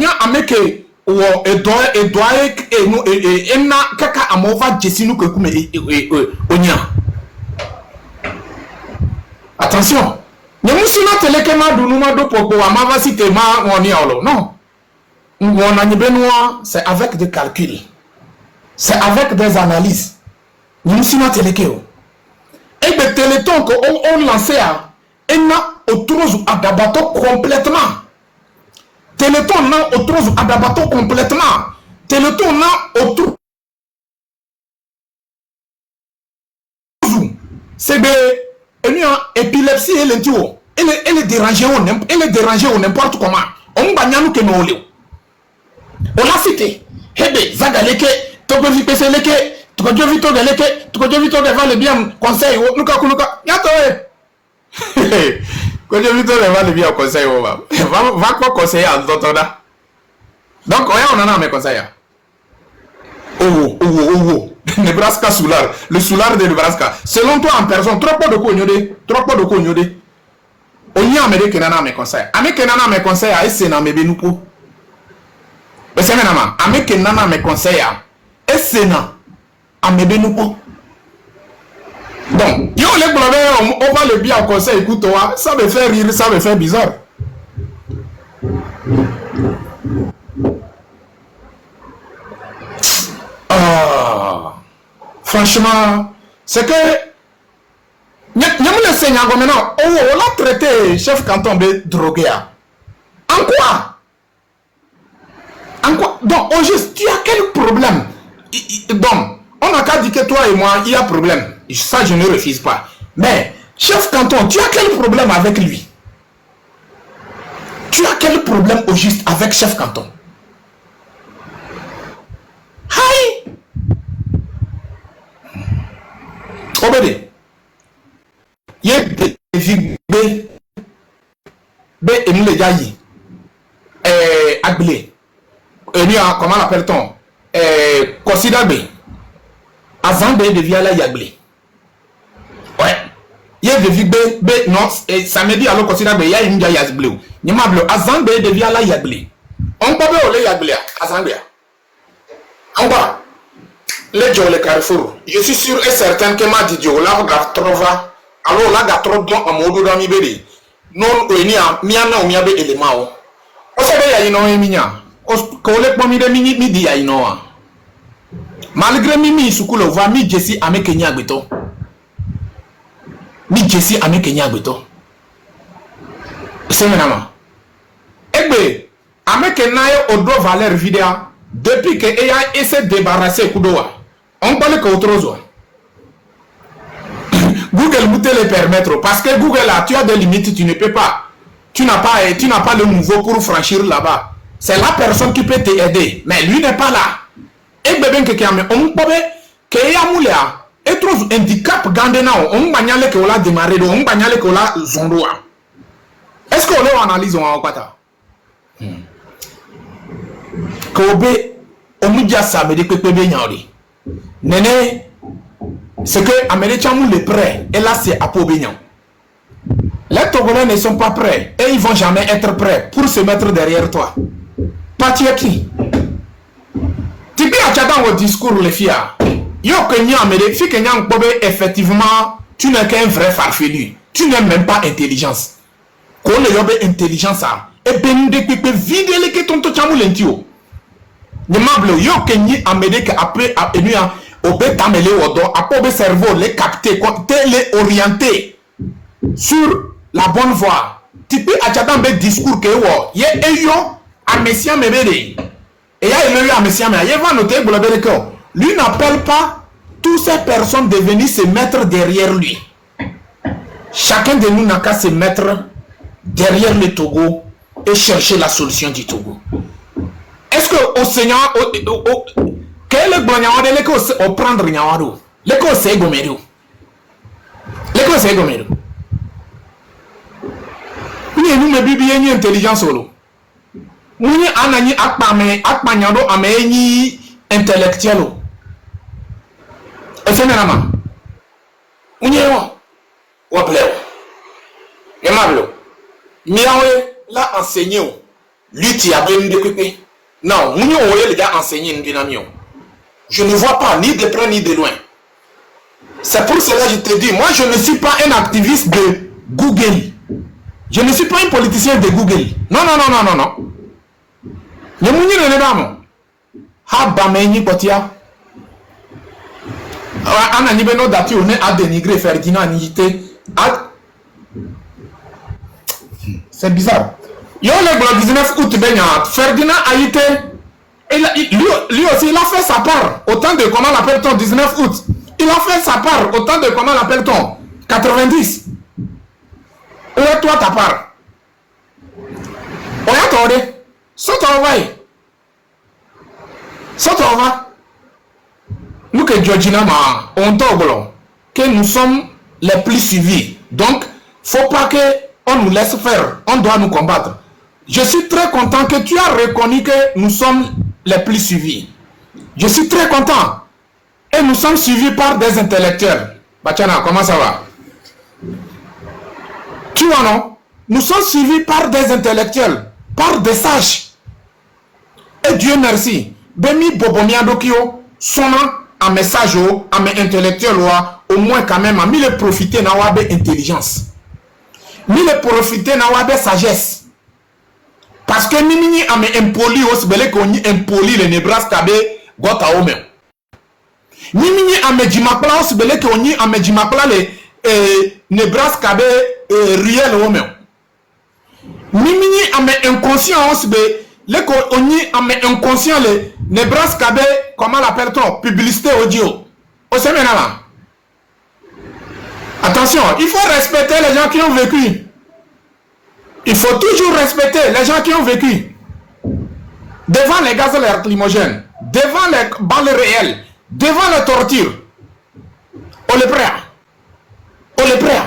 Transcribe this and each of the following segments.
nya ameke wo edoe enu enna kaka amova jesinu kwekume onya. Attention. Nyemusina teleke ma dunu ma do popo wa mava cité ma woni olo. Non. On a benoît, c'est avec des calculs. C'est avec des analyses. Nyemusina teleke o. Et le téléthon qu'on lancé à enna otrozu adabato complètement. Téléthon na otrozu adabato complètement. Téléthon na otrozu. C'est des épilepsie et l'intio. Elle est dérangée ou n'importe comment. On va nous que nous on l'a cité. Hebe, Zagaleke, Togovi Peseleke, Togovi Togaleke, Togovi Togal le bien conseil. Nuka Kuluka, Yatoe. Togovi Togal le bien conseil. Va quoi conseiller à d'autres là. Donc, on en a mes conseils. Oh. Nebraska Soulard, le Soulard de Nebraska. Selon toi en personne, trop peu de cognodé. On y a amené Kenana mes conseils. Ame Kenana mes conseils à Essena me benupo. Mais c'est maintenant. Ame Kenana mes conseils à Essena à me benupo. Donc, yo les blabés, on va le bien au conseil, écoute-toi, ça me fait rire, ça me fait bizarre. Franchement, c'est que nous le seigneur maintenant, on l'a traité chef canton de drogué. En quoi? Donc, au juste, tu as quel problème? Donc, on n'a qu'à dire que toi et moi, il y a problème. Ça, je ne refuse pas. Mais, chef canton, tu as quel problème avec lui? Tu as quel problème au juste avec chef canton? Hi! Obédé. Il y a des filles B et nous les jaillis. Aglé. Comment l'appelle-t-on? Considère B. Avant B devient là Yaglé. Ouais. Il y a des filles B, non, ça me dit alors considère B, il y a une jaillis bleu. Il y a bleu. Avant B devient là Yaglé. On peut aller Yaglé. Avant B. On va. Les gens, les carrefour, je suis sûr et certain que ma didio, là, on trova, alors là, on trouve bon en mode dans mi non, on y a, miana ou miabe élément. On sait qu'il y a une minia. On collègue pour mi midi à une malgré mimi, soukoule, va mi jessi à mes Kenya beto. Mi jessi à mes Kenya beto. C'est maintenant. Eh bien, à mes Kenya, on doit valer vidéo depuis que AI essaie de débarrasser Kudoa. On parle qu'autre chose. Google peut te le permettre parce que Google là, tu as des limites, tu ne peux pas. Tu n'as pas le niveau pour franchir là-bas. C'est la personne qui peut t'aider, mais lui n'est pas là. Et bien que on peut que ya moulia et trop handicap gandena on bagnale que on a démarré on bagnale que on a zondoa. Est-ce qu'on le analyse en quoi Kobe omudia ça me dit que Kobe nyori. Néné, c'est que Américains les prêts et là c'est à Pobignan. Les Togolais ne sont pas prêts et ils vont jamais être prêts pour se mettre derrière toi. Partir qui? Tu peux acheter dans votre discours les filles. Yo Kenya Amérique, fi Kenya Kobe effectivement, tu n'es qu'un vrai farfelu. Tu n'es même pas intelligence. Qu'on le yobe intelligence ça. Et ben de que vide les que ton chamu lentio. Ne mablo yo Kenya Amérique après au bétamélé au dos, après le cerveau, les capter, les orienter sur la bonne voie. Tu peux acheter dans le discours que yo, yo, à Messia Mébédé. Et il y a eu à Messia Mébédé. Il va noter que lui n'appelle pas toutes ces personnes de venir se mettre derrière lui. Chacun de nous n'a qu'à se mettre derrière le Togo et chercher la solution du Togo. Est-ce que au Seigneur, quel est le bon yawade l'école au prendre yawado l'école c'est goméro l'école c'est goméro nous me bibi ni intelligence solo nous anani akpanyado ameni intellectuel et c'est maintenant nous wa pleo yamablo miawe la enseigner Lutte y a bien de pépé. Non, nous avons les gars enseigner une dynamique. Je ne vois pas ni de près ni de loin. C'est pour cela que je te dis, moi je ne suis pas un activiste de Google. Je ne suis pas un politicien de Google. Non, non, non, non, non, non. Je ne suis pas un politicien. C'est bizarre. Il y a le 19 août, Ferdinand a été. Lui aussi, il a fait sa part. Autant de comment l'appelle-t-on 19 août. Il a fait sa part. Autant de comment l'appelle-t-on 90. Où est toi ta part? On a tourné. Saute en va. Saute en va. Nous que Georgina on t'oublie que nous sommes les plus suivis. Donc, faut pas que on nous laisse faire. On doit nous combattre. Je suis très content que tu as reconnu que nous sommes les plus suivis. Je suis très content. Et nous sommes suivis par des intellectuels. Bachana, comment ça va? Tu vois, non? Nous sommes suivis par des intellectuels, par des sages. Et Dieu merci. Bemi Bobomia Dokio, sonna un message à mes intellectuels, au moins quand même, à mis profiter na wabe intelligence. Mis profiter na wabe sagesse. Parce que ni a mes impoli os belé qu'on y impoli le Nebraska be gota ome. Ni a mes dimapla os belé qu'on y a mes dimapla le Nebraska be riel ome. Ni a mes inconscient os be le qu'on y a mes inconscient le Nebraska be comment l'appelle-t-on publicité audio. Au séminaire. Attention, il faut respecter les gens qui ont vécu. Il faut toujours respecter les gens qui ont vécu. Devant les gaz lacrymogènes, devant les balles réelles, devant les tortures. On les prêt. On les prêt.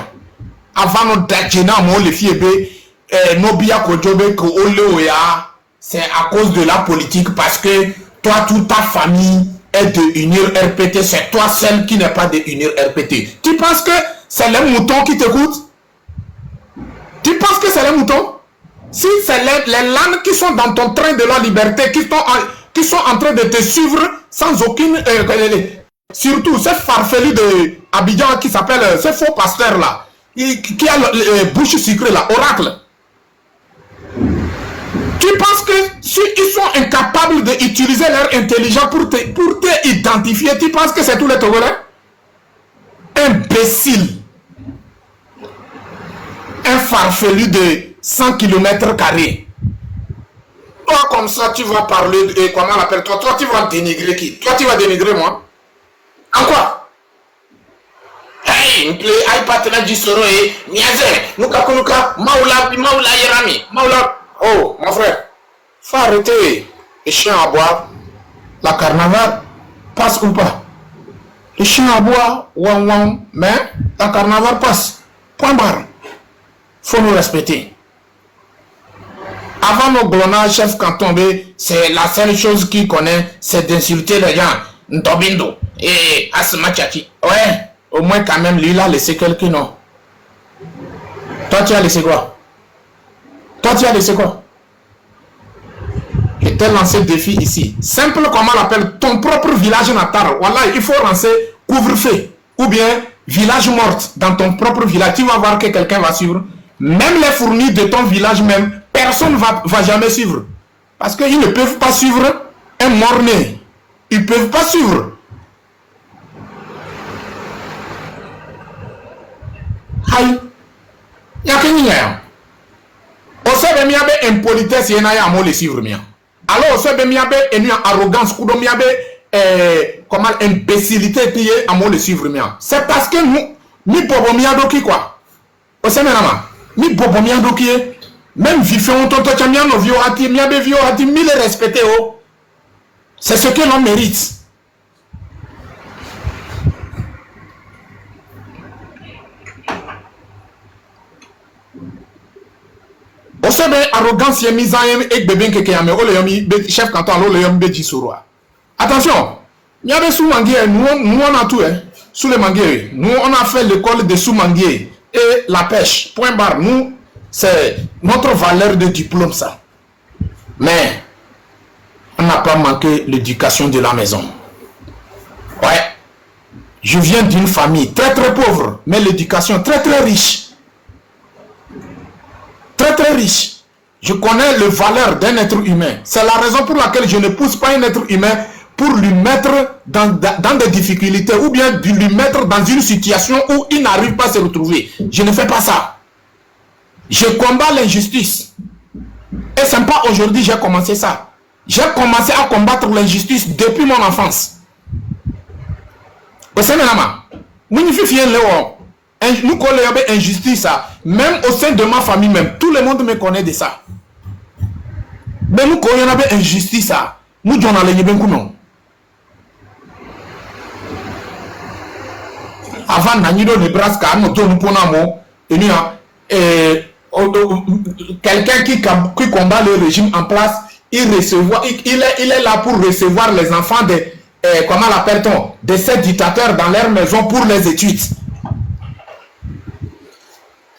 Avant nos dachina, on les fiebe, Nobia Kojobe, Koolea, c'est à cause de la politique parce que toi, toute ta famille est de UNIR RPT, c'est toi seul qui n'est pas de UNIR RPT. Tu penses que c'est les moutons qui t'écoutent? Tu penses que c'est les moutons? Si c'est les langues qui sont dans ton train de la liberté, qui sont en train de te suivre sans aucune... surtout ce farfelu de Abidjan qui s'appelle, ce faux pasteur là, qui a bouche sucrée là, oracle. Tu penses que si ils sont incapables d'utiliser leur intelligence pour te identifier, tu penses que c'est tous les Togolais? Imbécile. Un farfelu de 100 km². Toi, comme ça, tu vas parler de... Comment on appelle toi? Toi, tu vas dénigrer qui? Toi, tu vas dénigrer moi? En quoi? Hey, m'plaît, aïe, patena du soro et miazé. Nuka kunuka, maoula yerami. Maoula. Oh, mon frère, faut arrêter les chiens à boire. La carnaval passe ou pas? Les chiens à boire, ouang ouang, mais la carnaval passe. Point barre. Faut nous respecter. Avant nos glonards, chef canton, c'est la seule chose qu'il connaît, c'est d'insulter les gens. Ndobindo et Asma Tchaki. Ouais, au moins quand même, lui, il a laissé quelqu'un, non? Toi, tu as laissé quoi? Toi, tu as laissé quoi? Je t'ai lancé le défi ici. Simple, comment on l'appelle? Ton propre village natal. Voilà, il faut lancer couvre-feu. Ou bien village mort dans ton propre village. Tu vas voir que quelqu'un va suivre. Même les fournis de ton village même, personne ne va jamais suivre. Parce qu'ils ne peuvent pas suivre un mort-né. Ils ne peuvent pas suivre. Aïe. Il y a qu'un lien. On sait que il y a une impolitesse, il y a un suivre. Alors, on sait que il y a une arrogance, il y a comment imbécilité qui est à le suivre. C'est parce que nous pouvons qui quoi. On sait maintenant. Nous pouvons qui même vivons tonton chamia no vieux hati miabe vieux hati mille respecté oh. C'est ce que l'on mérite. On sait bien arrogance est mise en et bébé que yame o le yomi chef canton lo le yomi beji soroa. Attention, il y a des sous-manguiers, nous on a tout hein. Sous les manguiers, nous on a fait l'école de sous-manguiers et la pêche. Point barre, nous c'est notre valeur de diplôme ça. Mais on n'a pas manqué l'éducation de la maison. Ouais. Je viens d'une famille très très pauvre, mais l'éducation très très riche. Très très riche. Je connais les valeurs d'un être humain. C'est la raison pour laquelle je ne pousse pas un être humain pour lui mettre dans des difficultés ou bien de lui mettre dans une situation où il n'arrive pas à se retrouver. Je ne fais pas ça. Je combats l'injustice. Et c'est pas aujourd'hui que j'ai commencé ça. J'ai commencé à combattre l'injustice depuis mon enfance. Nous connaissons injustice, même au sein de ma famille même, tout le monde me connaît de ça. Mais nous connaissons injustice, nous j'en allons bien comment. Avant Nanido Nebraska, nous donnons pour quelqu'un qui combat le régime en place, il est là pour recevoir les enfants de comment l'appelle-t-on, de ces dictateurs dans leur maison pour les études.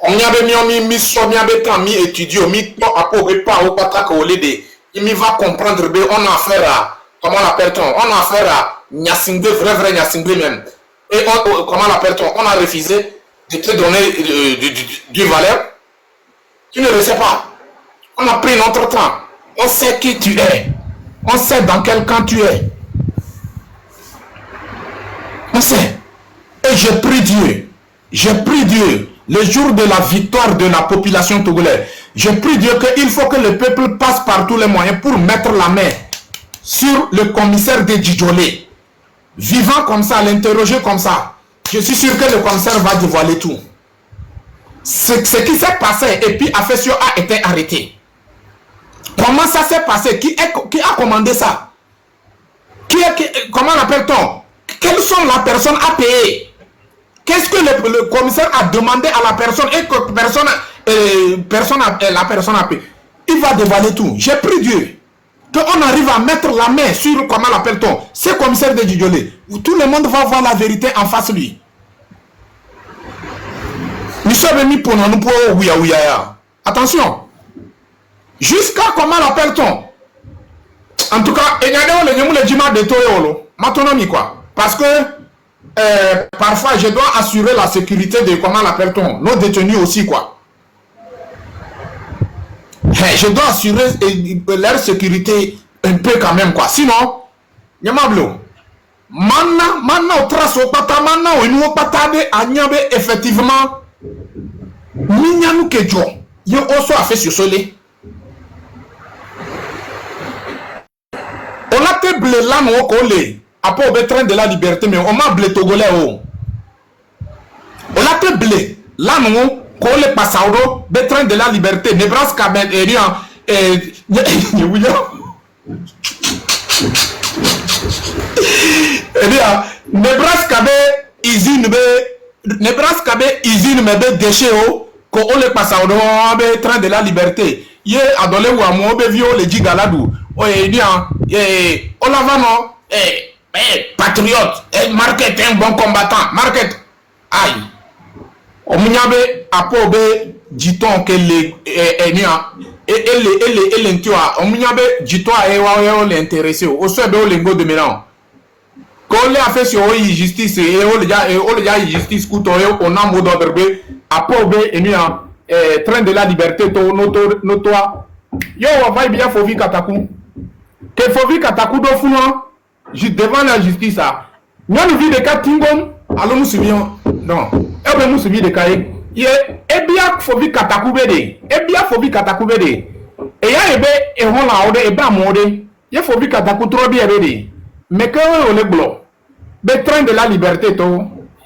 On y avait mis étudié, il va comprendre, on a affaire à, comment l'appelle-t-on, on a affaire à Nyasingbe, vrai Nyasingbe même. Et comment l'appelle-t-on, on a refusé de te donner du valeur. Tu ne le sais pas. On a pris notre temps. On sait qui tu es. On sait dans quel camp tu es. On sait. Et je prie Dieu. Je prie Dieu. Le jour de la victoire de la population togolaise. Je prie Dieu qu'il faut que le peuple passe par tous les moyens pour mettre la main sur le commissaire de Djidjolé. Vivant comme ça, l'interroger comme ça. Je suis sûr que le commissaire va dévoiler tout. Ce qui s'est passé et puis Afesio a été arrêté. Comment ça s'est passé? Qui a commandé ça? Comment l'appelle-t-on? Quelles sont les personnes à payer? Qu'est-ce que le commissaire a demandé à la personne et que la personne a payé? Il va dévoiler tout. J'ai pris Dieu qu'on arrive à mettre la main sur, comment l'appelle-t-on, ce commissaire de Djidjolé. Tout le monde va voir la vérité en face de lui. Nous sommes venus pour nous ouya. Attention. Jusqu'à comment l'appelle-t-on? En tout cas, il y a le djima de Toyolo. Maintenant, quoi. Parce que parfois, je dois assurer la sécurité de, comment l'appelle-t-on, nos détenus aussi, quoi. Je dois assurer leur sécurité un peu quand même, quoi. Sinon, Yamablo, Mana, trace au pata, Mana, ou nous patade, Agnabe, effectivement, Mignanu Kedjo, yo aussi a fait sur Solé. On a été blé là, nous, collé. Après, au train de la liberté, mais on m'a blé togolais. On a été blé là, nous, collé Passauro, le train de la liberté. Nebraska, Nebraska, Nebraska, usine, mais déchets, qu'on le Passauro, le train de la liberté. Yé, adolé ou à moi, vieux, les gigaladou. Oye, bien, on la va, non? Patriote, market, un bon combattant, market. Aïe. On m'y avait apporté, dit-on que les on m'y avait dit-on à l'intéressé, au sein de l'engo de Mélan. Quand on a fait sur justice et on a justice, on a mot d'ordre, apporté, et train de la liberté, notoire. Yo, on va bien, faut vivre Katakou. Que faut vivre Katakou d'Ofouan. Devant la justice, nous avons vu des cas Tingom, alors nous suivons. Non, et bien nous suivons des cas. Et bien, il faut vivre Katakoubede. Et bien, il faut vivre Katakoubede. Et il y a et on l'a ordé, et bien, modé. Il faut vivre Katakou trop bien. Mais quand on est blanc, le train de la liberté,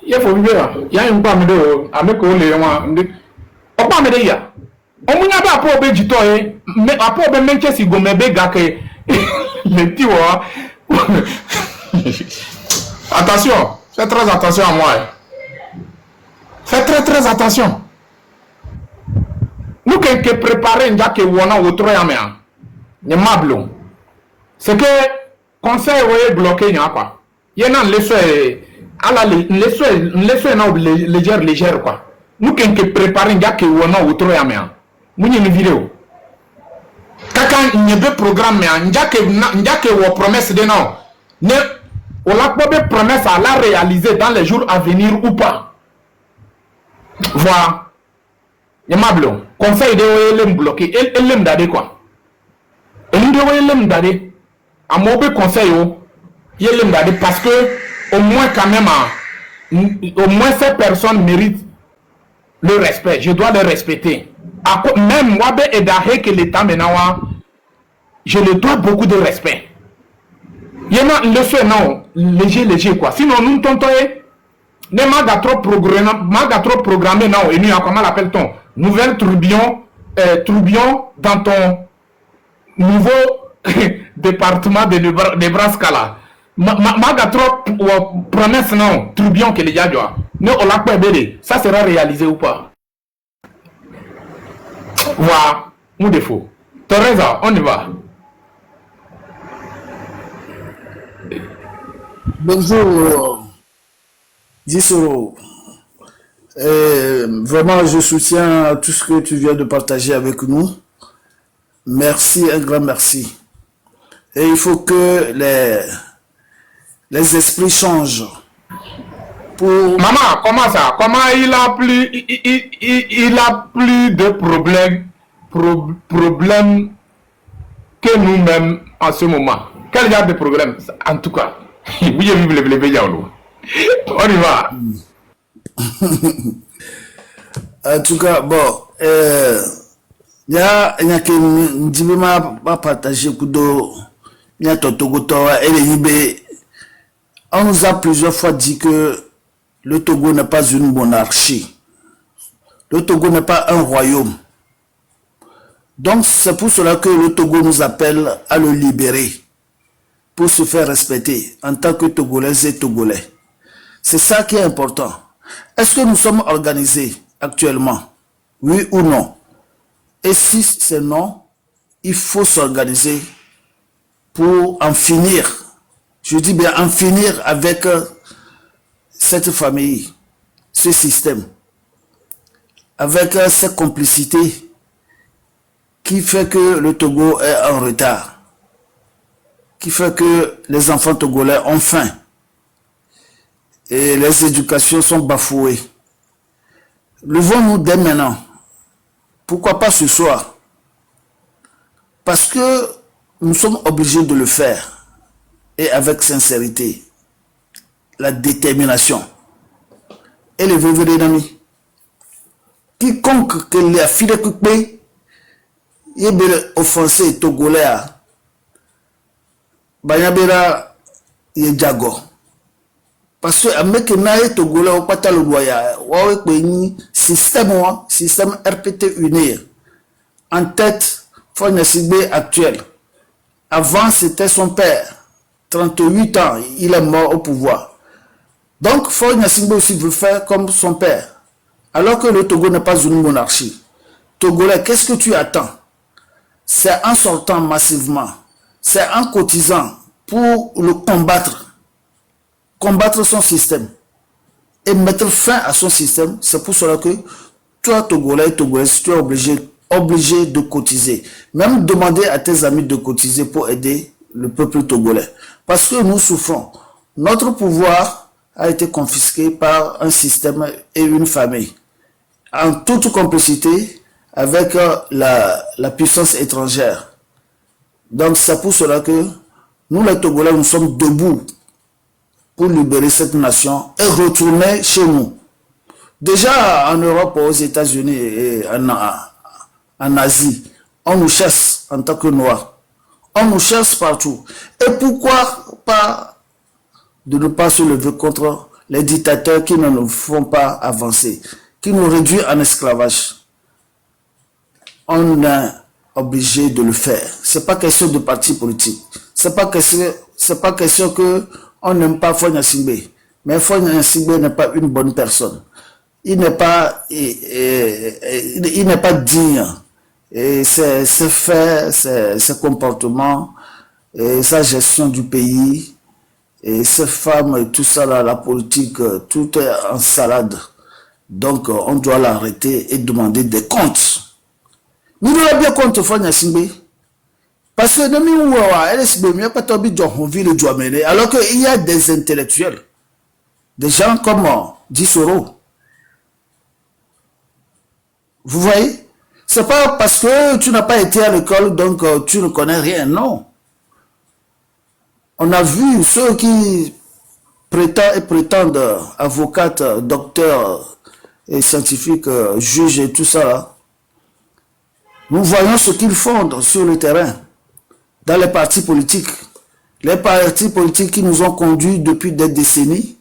il faut vivre. Il y a une femme de avec les on pas me dire. On m'a pas pour Béjito, mais après, on m'a dit si vous m'avez gagné les petits. Attention, faites très attention à moi. Faites très attention. Nous qui préparer un jack et on a autre yaméa. Ne mablo. C'est que conseil est bloqué n'y a pas. Il y en a les à la les légère quoi. Nous qui préparer un jack et on a autre yaméa. Nous y une vidéo. Njaka nyebe programme njake wo promesse de non. Ne on l'a pas promesse à la réaliser dans les jours à venir ou pas. Voilà. Yamablo, conseil de OLM bloqué, LM dade quoi. Et nous devons LM dade. À mauvais conseil, LM dade parce que au moins quand même, au moins ces personnes méritent le respect. Je dois les respecter. Même moi, que l'État maintenant, je le dois beaucoup de respect. Il y a le fait non, léger quoi. Sinon nous tontons. Ne m'a trop programmé non. Et nous comment l'appelle-t-on? Nouvelle tourbillon dans ton nouveau département de Nebraska là. M'a trop promesse non. Tourbillon que les gars doivent. Ne on l'a pas aidé. Ça sera réalisé ou pas? Voilà, mon défaut. Teresa, on y va. Bonjour, Gisoro. Vraiment, je soutiens tout ce que tu viens de partager avec nous. Merci, un grand merci. Et il faut que les esprits changent. Maman, comment ça? Comment il a plus de problèmes que nous-mêmes en ce moment? Quel genre de problème? En tout cas, oui, on y va. En tout cas, bon, il y a que partager kudo, il y a on nous a plusieurs fois dit que le Togo n'est pas une monarchie. Le Togo n'est pas un royaume. Donc c'est pour cela que le Togo nous appelle à le libérer, pour se faire respecter en tant que Togolais et Togolais. C'est ça qui est important. Est-ce que nous sommes organisés actuellement? Oui ou non? Et si c'est non, il faut s'organiser pour en finir. Je dis bien en finir avec cette famille, ce système, avec cette complicité qui fait que le Togo est en retard, qui fait que les enfants togolais ont faim et les éducations sont bafouées. Levons-nous dès maintenant. Pourquoi pas ce soir? Parce que nous sommes obligés de le faire, et avec sincérité, la détermination et le vivre d'amis. Quiconque que les filles coupées, il est offensé togolais, Banyabera est jago. Parce que avec naïe togolais au patalo doya, système RPT unir en tête Fognasibé actuel. Avant c'était son père, 38 ans, il est mort au pouvoir. Donc Fognasibé aussi veut faire comme son père. Alors que le Togo n'est pas une monarchie. Togolais, qu'est-ce que tu attends? C'est en sortant massivement, c'est en cotisant pour le combattre son système et mettre fin à son système. C'est pour cela que toi, Togolais et Togolais, tu es obligé de cotiser. Même demander à tes amis de cotiser pour aider le peuple togolais. Parce que nous souffrons. Notre pouvoir a été confisqué par un système et une famille. En toute complicité avec la puissance étrangère. Donc c'est pour cela que nous les Togolais, nous sommes debout pour libérer cette nation et retourner chez nous. Déjà en Europe, aux États-Unis et en Asie, on nous chasse en tant que Noirs. On nous chasse partout. Et pourquoi pas de ne pas se lever contre les dictateurs qui ne nous font pas avancer, qui nous réduisent en esclavage? On est obligé de le faire. C'est pas question de parti politique. C'est pas question que on n'aime pas Fognasibé. Mais Fognasibé n'est pas une bonne personne. Il n'est pas digne. Et ses faits, ses comportements, et sa gestion du pays, et ses femmes, et tout ça, là, la politique, tout est en salade. Donc, on doit l'arrêter et demander des comptes. Nous devons bien compte Fognasibé. Parce que alors qu'il y a des intellectuels, des gens comme Dissoro. Vous voyez? C'est pas parce que tu n'as pas été à l'école, donc tu ne connais rien, non. On a vu ceux qui prétendent avocates, docteurs et scientifiques, juges et tout ça là. Nous voyons ce qu'ils font sur le terrain, dans les partis politiques. Les partis politiques qui nous ont conduits depuis des décennies.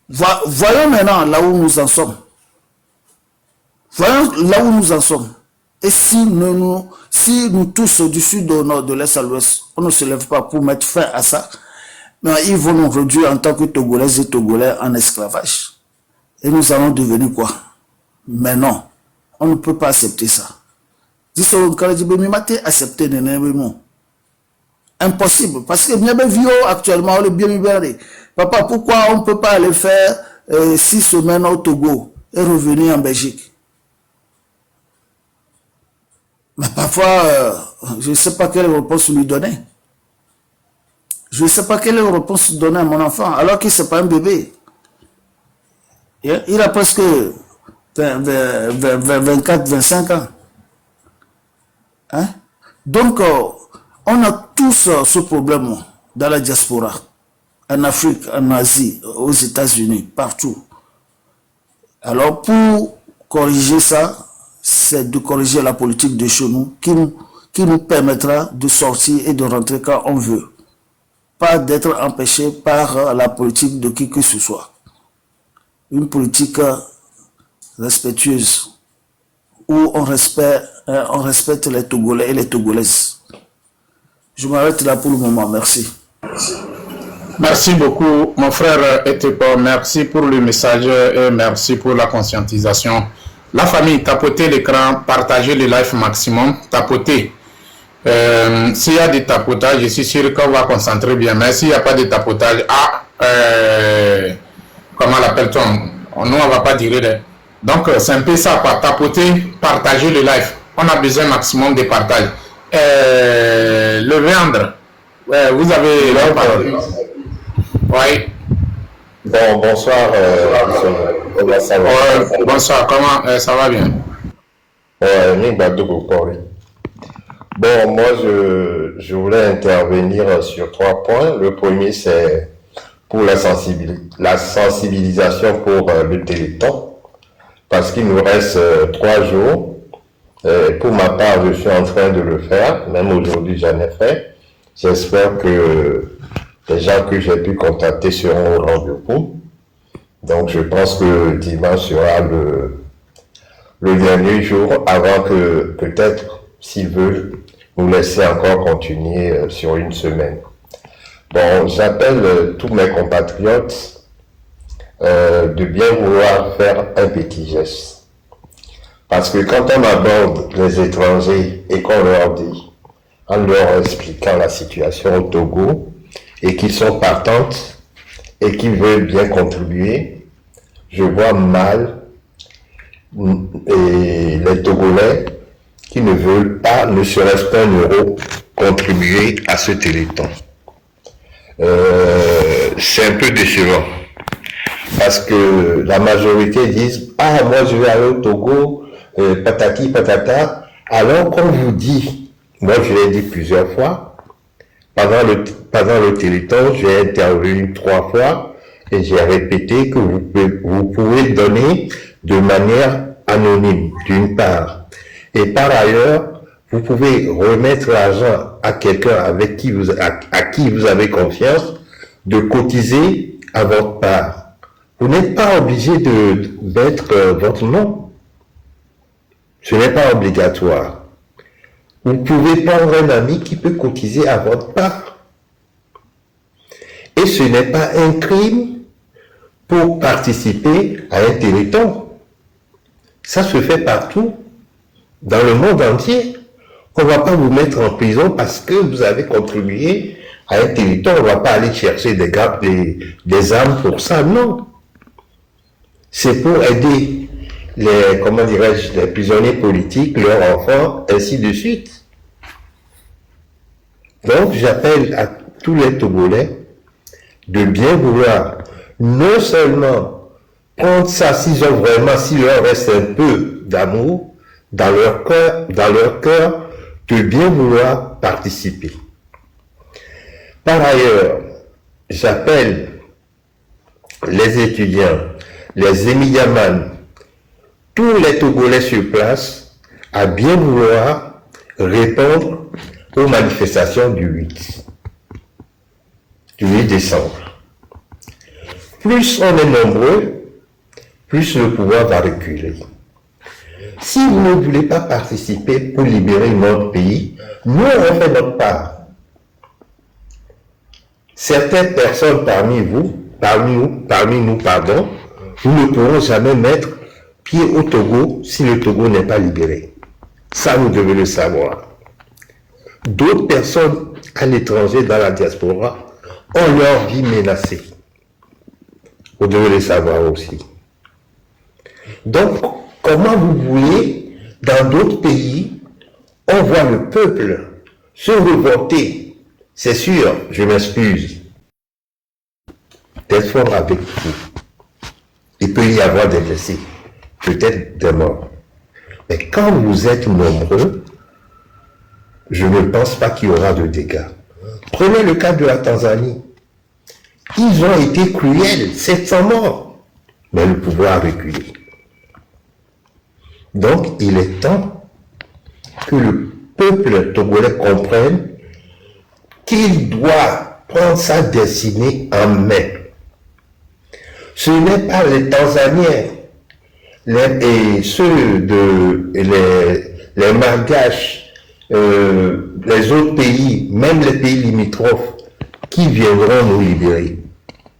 Voyons maintenant là où nous en sommes. Voyons là où nous en sommes. Et si nous tous du sud au nord, de l'est à l'ouest, on ne se lève pas pour mettre fin à ça, mais ils vont nous réduire en tant que Togolais et Togolais en esclavage. Et nous allons devenir quoi? Mais non, on ne peut pas accepter ça. Impossible, parce que bien vieux actuellement, le bien papa, pourquoi on ne peut pas aller faire 6 semaines au Togo et revenir en Belgique? Mais parfois, je ne sais pas quelle réponse lui donner. Je ne sais pas quelle réponse donner à mon enfant, alors qu'il n'est pas un bébé. Il a presque 24, 25 ans. Hein? Donc, on a tous ce problème dans la diaspora, en Afrique, en Asie, aux États-Unis, partout. Alors, pour corriger ça, c'est de corriger la politique de chez nous qui nous permettra de sortir et de rentrer quand on veut. Pas d'être empêché par la politique de qui que ce soit. Une politique respectueuse où on respecte les Togolais et les Togolaises. Je m'arrête là pour le moment. Merci. Merci beaucoup, mon frère Etepo. Merci pour le message et merci pour la conscientisation. La famille, tapotez l'écran, partagez le live maximum, tapotez. S'il y a des tapotages, je suis sûr qu'on va concentrer bien. Mais s'il n'y a pas de tapotage, comment l'appelle-t-on? Nous, on ne va pas dire. Donc, c'est un peu ça, quoi. Tapoter, partager le live. On a besoin maximum de partage. Le Véandre, vous avez la parole. Oui. Bon, bonsoir. Bonsoir, comment ça va bien? Bon, moi, je voulais intervenir sur 3 points. Le premier, c'est pour la sensibilisation pour le Téléthon, parce qu'il nous reste 3 jours. Pour ma part, je suis en train de le faire. Même aujourd'hui, j'en ai fait. J'espère que les gens que j'ai pu contacter seront au rendez-vous. Donc, je pense que dimanche sera le dernier jour avant que, peut-être, s'ils veulent, nous laisser encore continuer sur une semaine. Bon, j'appelle tous mes compatriotes de bien vouloir faire un petit geste. Parce que quand on aborde les étrangers et qu'on leur dit, en leur expliquant la situation au Togo, et qu'ils sont partantes et qu'ils veulent bien contribuer, je vois mal les Togolais qui ne veulent pas, ne serait-ce qu'un euro, contribuer à ce Téléthon. C'est un peu décevant. Parce que la majorité disent « Ah, moi je vais aller au Togo, patati patata », alors qu'on vous dit, moi je l'ai dit plusieurs fois, pendant le Téléthon, j'ai intervenu 3 fois et j'ai répété que vous pouvez donner de manière anonyme, d'une part. Et par ailleurs, vous pouvez remettre l'argent à quelqu'un avec à qui vous avez confiance, de cotiser à votre part. Vous n'êtes pas obligé de mettre votre nom. Ce n'est pas obligatoire. Vous pouvez prendre un ami qui peut cotiser à votre part. Et ce n'est pas un crime pour participer à un Téléthon. Ça se fait partout, dans le monde entier. On ne va pas vous mettre en prison parce que vous avez contribué à un Téléthon. On ne va pas aller chercher des armes pour ça, non. C'est pour aider les prisonniers politiques, leurs enfants, ainsi de suite. Donc, j'appelle à tous les Togolais de bien vouloir non seulement prendre ça s'il leur reste un peu d'amour dans leur cœur, de bien vouloir participer. Par ailleurs, j'appelle les étudiants, les Émiliamans, tous les Togolais sur place à bien vouloir répondre aux manifestations du 8 décembre. Plus on est nombreux, plus le pouvoir va reculer. Si vous ne voulez pas participer pour libérer notre pays, nous on fait notre part. Certaines personnes parmi nous, vous ne pourront jamais mettre pied au Togo si le Togo n'est pas libéré. Ça, vous devez le savoir. D'autres personnes à l'étranger, dans la diaspora, ont leur vie menacée. Vous devez le savoir aussi. Donc, comment vous voulez, dans d'autres pays, on voit le peuple se révolter. C'est sûr, je m'excuse d'être fort avec vous. Il peut y avoir des blessés, peut-être des morts. Mais quand vous êtes nombreux, je ne pense pas qu'il y aura de dégâts. Prenez le cas de la Tanzanie. Ils ont été cruels, 700 morts, mais le pouvoir a reculé. Donc, il est temps que le peuple togolais comprenne qu'il doit prendre sa destinée en main. Ce n'est pas les Tanzaniens et les Malgaches, les autres pays, même les pays limitrophes, qui viendront nous libérer.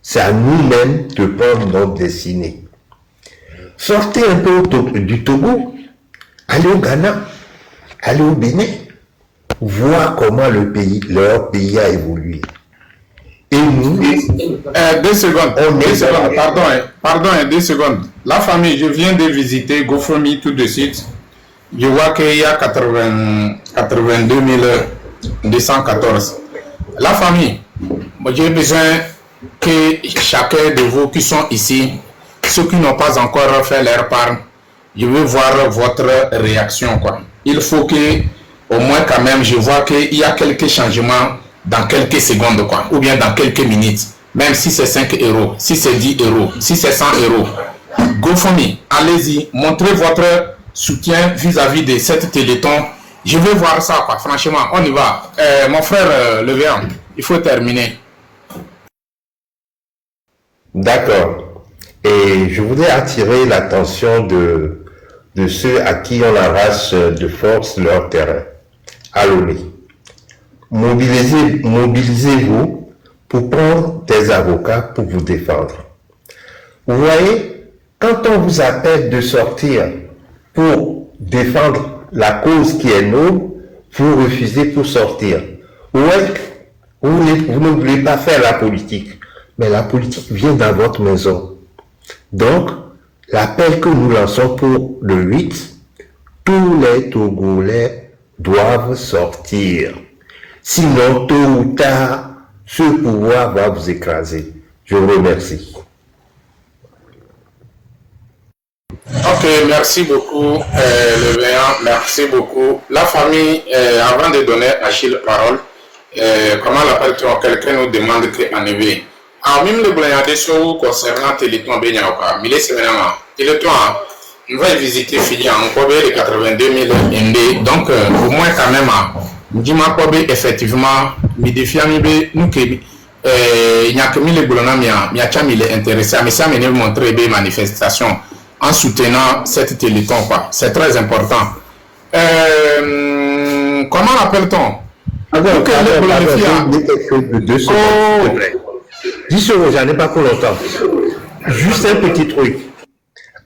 C'est à nous-mêmes de prendre notre destinée. Sortez un peu du Togo, allez au Ghana, allez au Bénin, voir comment leur pays a évolué. Et nous, 2 secondes, pardon, 2 secondes. La famille, je viens de visiter GoFundMe tout de suite. Je vois qu'il y a 82 214. La famille, j'ai besoin que chacun de vous qui sont ici, ceux qui n'ont pas encore fait leur part, je veux voir votre réaction, quoi. Il faut que, au moins quand même, je vois qu'il y a quelques changements dans quelques secondes, quoi, ou bien dans quelques minutes, même si c'est 5 euros, si c'est 10 euros, si c'est 100 euros. GoFundMe, allez-y, montrez votre soutien vis-à-vis de cette téléthon. Je veux voir ça, quoi, franchement, on y va. Mon frère Levéan, il faut terminer. D'accord. Et je voudrais attirer l'attention de ceux à qui on arrache de force leur terrain. Allons-y. Mobilisez-vous pour prendre des avocats pour vous défendre. Vous voyez, quand on vous appelle de sortir pour défendre la cause qui est noble, vous refusez pour sortir. Ouais, vous ne voulez pas faire la politique, mais la politique vient dans votre maison. Donc, l'appel que nous lançons pour le 8, tous les Togolais doivent sortir. Sinon, tôt ou tard, ce pouvoir va vous écraser. Je vous remercie. Ok, merci beaucoup, Levéan, merci beaucoup. La famille, avant de donner à Achille la parole, comment l'appelle-t-on? Quelqu'un nous demande qu'en éveil. Alors, même le blanc de concernant Téléthon Benyaoka, Milé Séménama, Téléthon, on va visiter Fili en Kobe les 82 000 indés. Donc, au moins quand même, Dima Kobe, effectivement, mi défie à nous que il n'y a que mille boulons, il y a mille intéressés, mais ça m'a montré des manifestations en soutenant cette Téléthon, quoi. C'est très important. Comment l'appelle-t-on? Quelque chose de 2 secondes, s'il te plaît. 10 secondes, j'en ai pas pour longtemps. Juste un petit truc.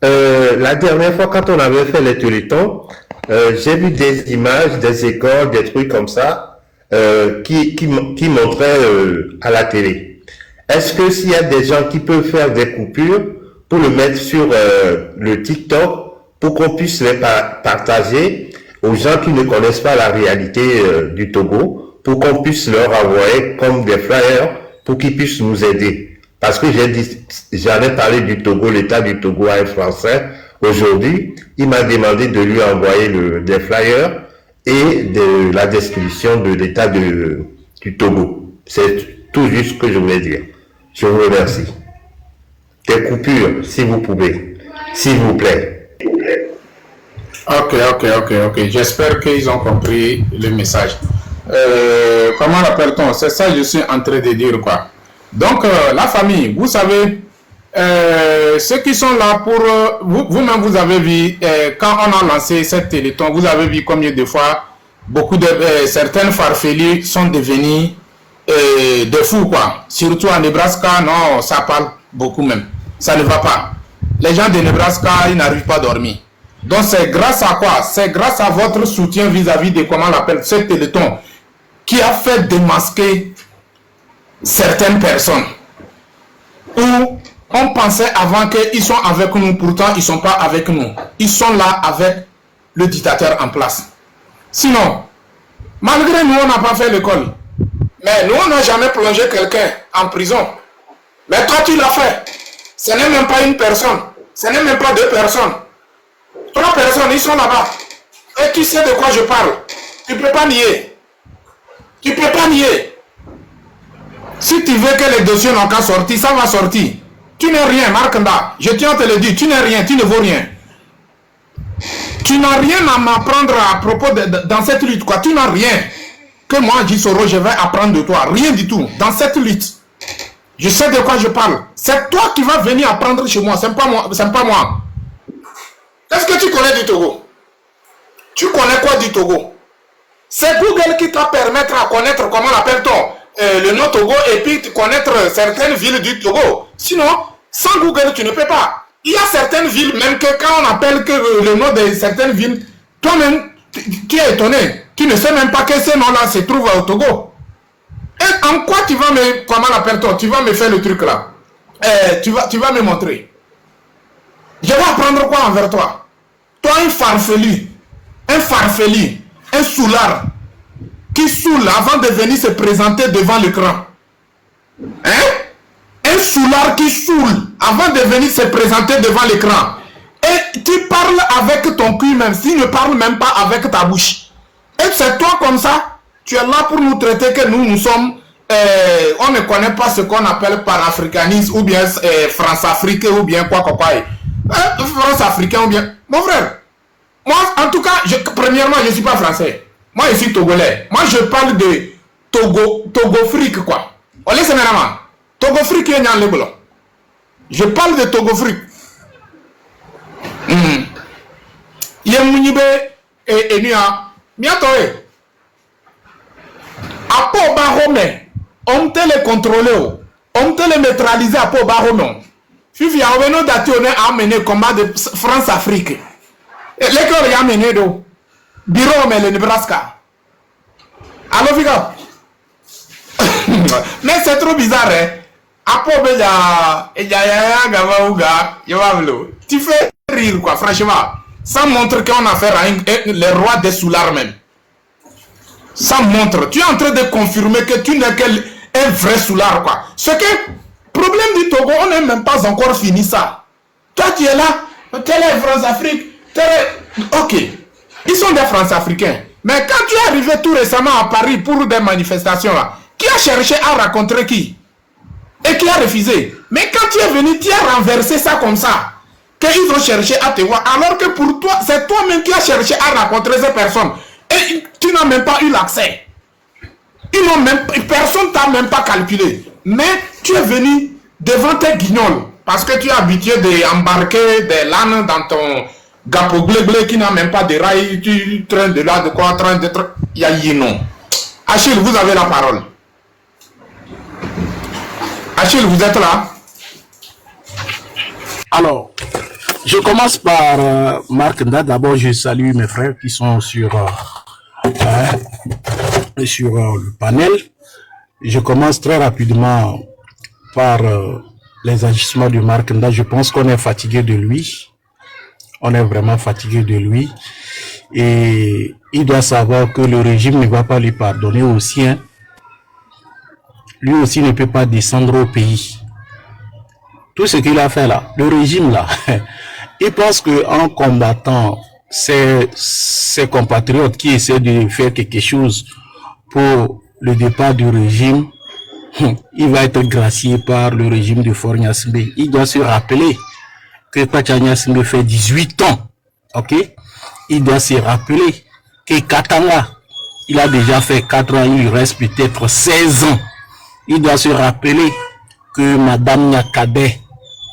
La dernière fois, quand on avait fait les Téléthons, j'ai vu des images, des écoles, des trucs comme ça, qui montraient à la télé. Est-ce que s'il y a des gens qui peuvent faire des coupures pour le mettre sur le TikTok, pour qu'on puisse les partager aux gens qui ne connaissent pas la réalité du Togo, pour qu'on puisse leur envoyer comme des flyers pour qu'ils puissent nous aider. Parce que j'en ai parlé du Togo, l'État du Togo à un Français. Aujourd'hui, il m'a demandé de lui envoyer des flyers et de la description de l'État du Togo. C'est tout juste ce que je voulais dire. Je vous remercie. Des coupures, si vous pouvez. S'il vous plaît. Ok. J'espère qu'ils ont compris le message. Comment l'appelle-t-on? C'est ça que je suis en train de dire, quoi. Donc, la famille, vous savez, ceux qui sont là pour... vous-même, vous avez vu, quand on a lancé cette téléthon, vous avez vu combien de fois beaucoup de... certaines farfelues sont devenues des fous, quoi. Surtout en Nebraska, non, ça parle beaucoup même. Ça ne va pas. Les gens de Nebraska, ils n'arrivent pas à dormir. Donc, c'est grâce à quoi? C'est grâce à votre soutien vis-à-vis de, comment on l'appelle, ce téléthon, qui a fait démasquer certaines personnes. Où on pensait avant qu'ils sont avec nous, pourtant ils ne sont pas avec nous. Ils sont là avec le dictateur en place. Sinon, malgré nous, on n'a pas fait l'école. Mais nous, on n'a jamais plongé quelqu'un en prison. Mais toi, tu l'as fait. Ce n'est même pas une personne. Ce n'est même pas deux personnes. 3 personnes, ils sont là-bas. Et tu sais de quoi je parle. Tu ne peux pas nier. Tu ne peux pas nier. Si tu veux que les dossiers n'ont qu'à sortir, ça va sortir. Tu n'es rien, Markanda. Je tiens à te le dire, tu n'es rien, tu ne vaux rien. Tu n'as rien à m'apprendre à propos dans cette lutte, quoi. Tu n'as rien. Que moi, Jisoro, je vais apprendre de toi. Rien du tout. Dans cette lutte. Je sais de quoi je parle. C'est toi qui vas venir apprendre chez moi. C'est pas moi. C'est pas moi. Est-ce que tu connais du Togo? Tu connais quoi du Togo? C'est Google qui t'a permettre à connaître, comment l'appelle-t-on, le nom Togo et puis connaître certaines villes du Togo. Sinon, sans Google, tu ne peux pas. Il y a certaines villes, même que quand on appelle que le nom de certaines villes, toi-même, tu es étonné. Tu ne sais même pas que ces noms-là se trouvent au Togo. Et en quoi tu vas me, comment l'appelle-t-on, tu vas me faire le truc là? Tu vas me montrer. Je vais apprendre quoi envers toi? Toi, un farfelu, un soulard, qui saoule avant de venir se présenter devant l'écran. Hein? Un soulard qui saoule avant de venir se présenter devant l'écran. Et tu parles avec ton cul même, s'il ne parle même pas avec ta bouche. Et c'est toi comme ça, tu es là pour nous traiter que nous sommes, on ne connaît pas ce qu'on appelle panafricanisme, ou bien France-Afrique, ou bien quoi. France-Africain, ou bien... Mon frère, moi, en tout cas, premièrement, je ne suis pas français. Moi, je suis togolais. Moi, je parle de Togo-Frique, quoi. On laisse maintenant. Togo-Frique, il y a un label. Je parle de Togo-Frique. Il y a un mounibe et il y a miatoé. À Pau Barome, on te les contrôler, on te les neutraliser à Pau Barome. Fifi a venu d'attendre à mener combat de France-Afrique. L'école y a mené de bureau mais le Nebraska. Allô, Figa? Mais c'est trop bizarre, hein? Tu fais rire, quoi, franchement. Ça montre qu'on a affaire à les rois des soulards même. Ça montre. Tu es en train de confirmer que tu n'es qu'un vrai soulard, quoi. Ce que, problème du Togo, on n'est même pas encore fini ça. Toi, tu es là, telle est France-Afrique. Ok, ils sont des France-Africains. Mais quand tu es arrivé tout récemment à Paris pour des manifestations là, qui a cherché à rencontrer qui? Et qui a refusé? Mais quand tu es venu, tu as renversé ça comme ça. Qu'ils ont cherché à te voir. Alors que pour toi, c'est toi-même qui as cherché à rencontrer ces personnes. Et tu n'as même pas eu l'accès. Personne t'a même pas calculé. Mais tu es venu devant tes guignols. Parce que tu es habitué d'embarquer des lanes dans ton gapo blé qui n'a même pas de rails. Tu traînes de là, de quoi, il y a non. Achille, vous avez la parole. Achille, vous êtes là? Alors, je commence par Marc Nda. D'abord, je salue mes frères qui sont sur le panel. Je commence très rapidement par les agissements de Marc Nda. Je pense qu'on est fatigué de lui. On est vraiment fatigué de lui. Et il doit savoir que le régime ne va pas lui pardonner aux siens. Lui aussi ne peut pas descendre au pays. Tout ce qu'il a fait là, le régime là, il pense qu'en combattant ses compatriotes qui essaient de faire quelque chose pour le départ du régime, il va être gracié par le régime de Faure Gnassingbé. Il doit se rappeler que Kpacha Gnassingbé fait 18 ans. Ok? Il doit se rappeler que Katanga, il a déjà fait 4 ans, il lui reste peut-être 16 ans. Il doit se rappeler que Madame Nyakade,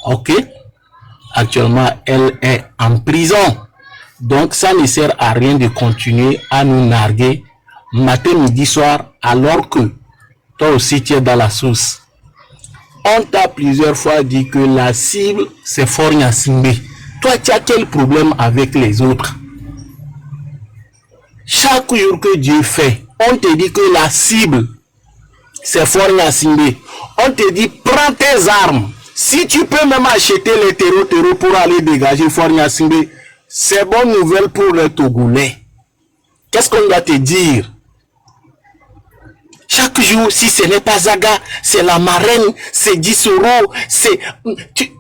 ok, actuellement, elle est en prison. Donc, ça ne sert à rien de continuer à nous narguer matin, midi, soir, alors que toi aussi, tu es dans la sauce. On t'a plusieurs fois dit que la cible, c'est Faure Gnassingbé. Toi, tu as quel problème avec les autres? Chaque jour que Dieu fait, on te dit que la cible, c'est Faure Gnassingbé. On te dit, prends tes armes. Si tu peux même acheter les terreaux pour aller dégager Faure Gnassingbé, c'est bonne nouvelle pour les Togolais. Qu'est-ce qu'on doit te dire? Chaque jour, si ce n'est pas Zaga, c'est la marraine, c'est 10 euros, c'est...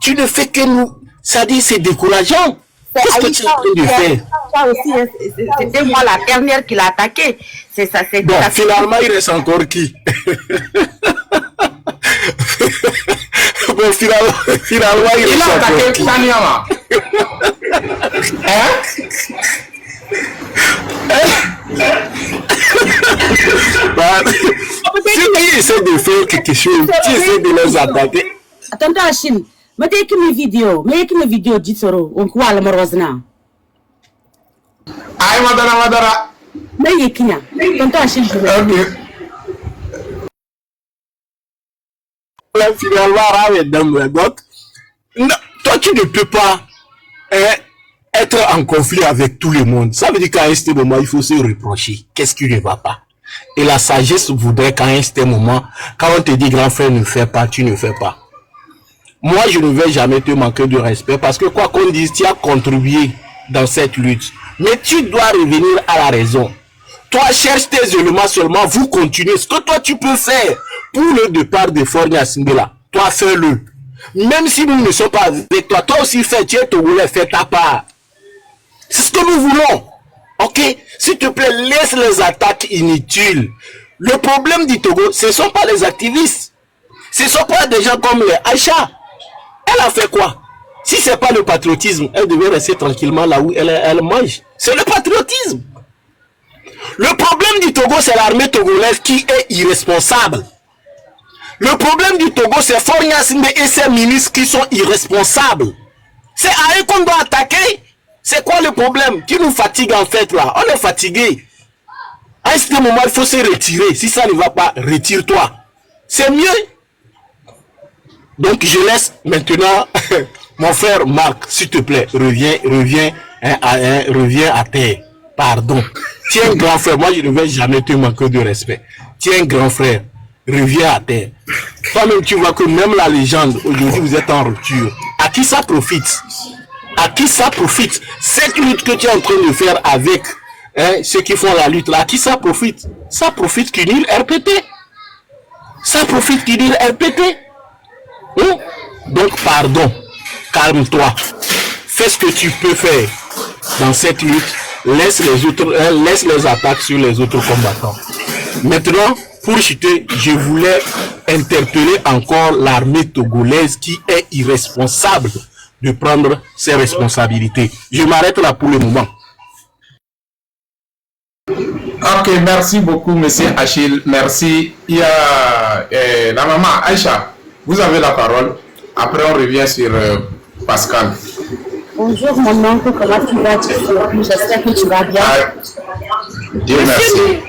Tu ne fais que nous... Ça dit, c'est décourageant. Qu'est-ce que tu es en train de faire? Ça aussi, c'était moi la dernière qui l'a attaqué. C'est ça, c'est bon, finalement, il reste encore qui? Bon, finalement, il reste encore qui? Si tu essaies de faire quelque chose, tu essaies de les attaquer. Attends, Achille, mettez une vidéo, Jitsoro, on voit le morozna. Aïe, madara. Mais il y a qui? Attends, Achille, je vais. Donc, toi, tu ne peux pas être en conflit avec tout le monde. Ça veut dire qu'à un certain moment, il faut se reprocher. Qu'est-ce qui ne va pas? Et la sagesse voudrait qu'à un certain moment, quand on te dit grand frère ne fais pas, tu ne fais pas. Moi, je ne vais jamais te manquer de respect parce que quoi qu'on dise, tu as contribué dans cette lutte. Mais tu dois revenir à la raison. Toi, cherche tes éléments seulement, vous continuez. Ce que toi, tu peux faire pour le départ de Faure Gnassingbé là, toi, fais-le. Même si nous ne sommes pas avec toi, toi aussi fais, tu es Togolais, fais ta part. C'est ce que nous voulons. Ok? S'il te plaît, laisse les attaques inutiles. Le problème du Togo, ce ne sont pas les activistes. Ce ne sont pas des gens comme les Aïcha. Elle a fait quoi? Si ce n'est pas le patriotisme, elle devait rester tranquillement là où elle mange. C'est le patriotisme. Le problème du Togo, c'est l'armée togolaise qui est irresponsable. Le problème du Togo, c'est Faure Gnassingbé et ses ministres qui sont irresponsables. C'est à eux qu'on doit attaquer. C'est quoi le problème qui nous fatigue en fait là? On est fatigué. À un certain moment, il faut se retirer. Si ça ne va pas, retire-toi. C'est mieux. Donc je laisse maintenant mon frère Marc, s'il te plaît, reviens à terre. Pardon. Tu es un grand frère. Moi, je ne vais jamais te manquer de respect. Tu es un grand frère. Reviens à terre. Toi-même, tu vois que même la légende, aujourd'hui, vous êtes en rupture. À qui ça profite? À qui ça profite? Cette lutte que tu es en train de faire avec ceux qui font la lutte là, à qui ça profite? Ça profite qu'une RPP. Ça profite qu'une RPP. Donc, pardon. Calme-toi. Fais ce que tu peux faire dans cette lutte. Laisse les attaques sur les autres combattants. Maintenant, pour chuter, je voulais interpeller encore l'armée togolaise qui est irresponsable de prendre ses responsabilités. Je m'arrête là pour le moment. Ok, merci beaucoup, monsieur Achille. Merci. Il y a la maman Aïcha. Vous avez la parole. Après, on revient sur Pascal. Bonjour mon oncle, comment tu vas? J'espère que tu vas bien. Dieu merci.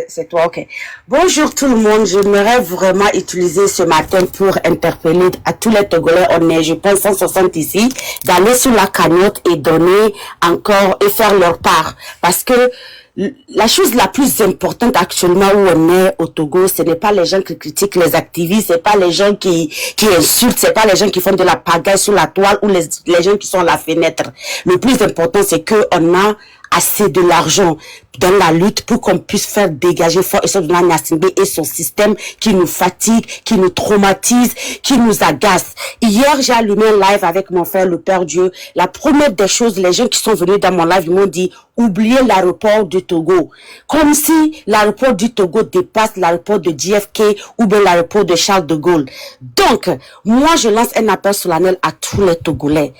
C'est toi, ok. Bonjour tout le monde, j'aimerais vraiment utiliser ce matin pour interpeller à tous les Togolais, on est je pense 160 ici, d'aller sur la cagnotte et donner encore et faire leur part. Parce que la chose la plus importante actuellement où on est au Togo, ce n'est pas les gens qui critiquent les activistes, c'est pas les gens qui insultent, c'est pas les gens qui font de la pagaille sur la toile ou les gens qui sont à la fenêtre. Le plus important, c'est que on a assez de l'argent dans la lutte pour qu'on puisse faire dégager Faure Essozona Gnassingbé et son système qui nous fatigue, qui nous traumatise, qui nous agace. Hier, j'ai allumé un live avec mon frère, le Père Dieu. La première des choses, les gens qui sont venus dans mon live, ils m'ont dit, oubliez l'aéroport du Togo. Comme si l'aéroport du Togo dépasse l'aéroport de JFK ou bien l'aéroport de Charles de Gaulle. Donc, moi, je lance un appel solennel à tous les Togolais.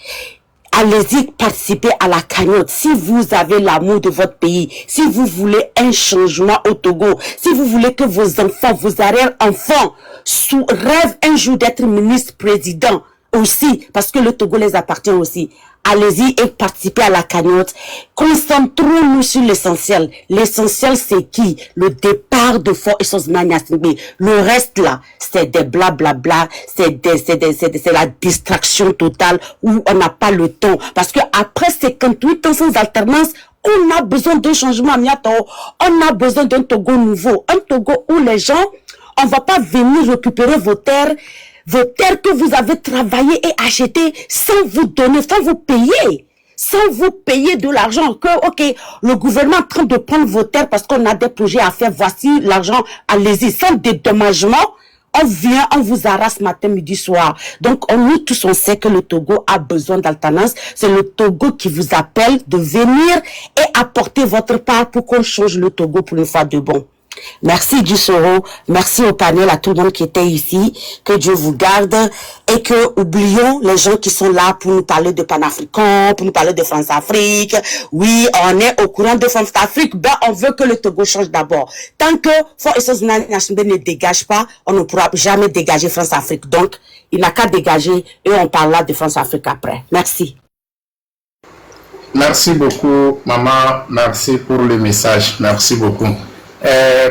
Allez-y participer à la cagnotte. Si vous avez l'amour de votre pays, si vous voulez un changement au Togo, si vous voulez que vos enfants, vos arrière-enfants rêvent un jour d'être ministre-président aussi, parce que le Togo les appartient aussi. Allez-y et participez à la cagnotte. Concentrons-nous sur l'essentiel. L'essentiel, c'est qui? Le départ de Faure Essozona Gnassingbé. Le reste là, c'est des blablabla, c'est la distraction totale où on n'a pas le temps. Parce que après 58 ans sans alternance, on a besoin d'un changement, Miato. On a besoin d'un Togo nouveau. Un Togo où les gens, on va pas venir récupérer vos terres que vous avez travaillé et acheté sans vous donner, sans vous payer de l'argent. Que, ok, le gouvernement est en train de prendre vos terres parce qu'on a des projets à faire, voici l'argent, allez-y, sans dédommagement. On vient, on vous arrache matin, midi, soir. Donc, nous tous, on sait que le Togo a besoin d'alternance. C'est le Togo qui vous appelle de venir et apporter votre part pour qu'on change le Togo pour une fois de bon. Merci Dusoro, merci au panel, à tout le monde qui était ici, que Dieu vous garde et que oublions les gens qui sont là pour nous parler de panafricain, pour nous parler de France-Afrique. Oui, on est au courant de France-Afrique, ben on veut que le Togo change d'abord. Tant que Faure Essozona Gnassingbé ne dégage pas, on ne pourra jamais dégager France-Afrique. Donc, il n'a qu'à dégager et on parlera de France-Afrique après. Merci. Merci beaucoup, maman. Merci pour le message. Merci beaucoup.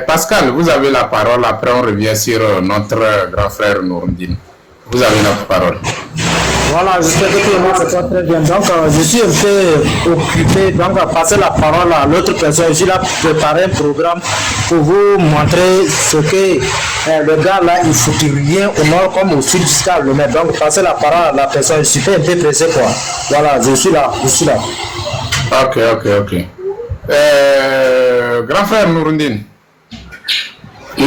Pascal, vous avez la parole. Après, on revient sur notre grand frère Nourndine. Vous avez la parole. Voilà, j'espère que tout le monde se porte très bien. Donc, je suis un peu occupé. Donc, à passer la parole à l'autre personne. Je suis là pour préparer un programme pour vous montrer ce que le gars là, il ne fout rien au nord comme au sud jusqu'à le mettre. Donc, passer la parole à la personne. Je suis un peu pressé, quoi. Voilà, je suis là. Ok. Grand frère Nourndine. Oui,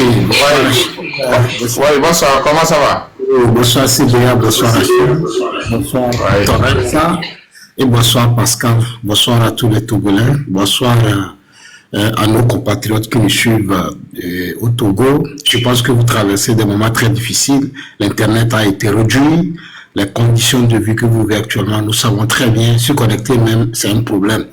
bonsoir, comment ça va? Bonsoir Sylvia, bonsoir Rachel, bonsoir Torresa et bonsoir Pascal, bonsoir à tous les Togolais, bonsoir à nos compatriotes qui nous suivent au Togo. Je pense que vous traversez des moments très difficiles, l'internet a été réduit, les conditions de vie que vous vivez actuellement, nous savons très bien, se connecter même, c'est un problème.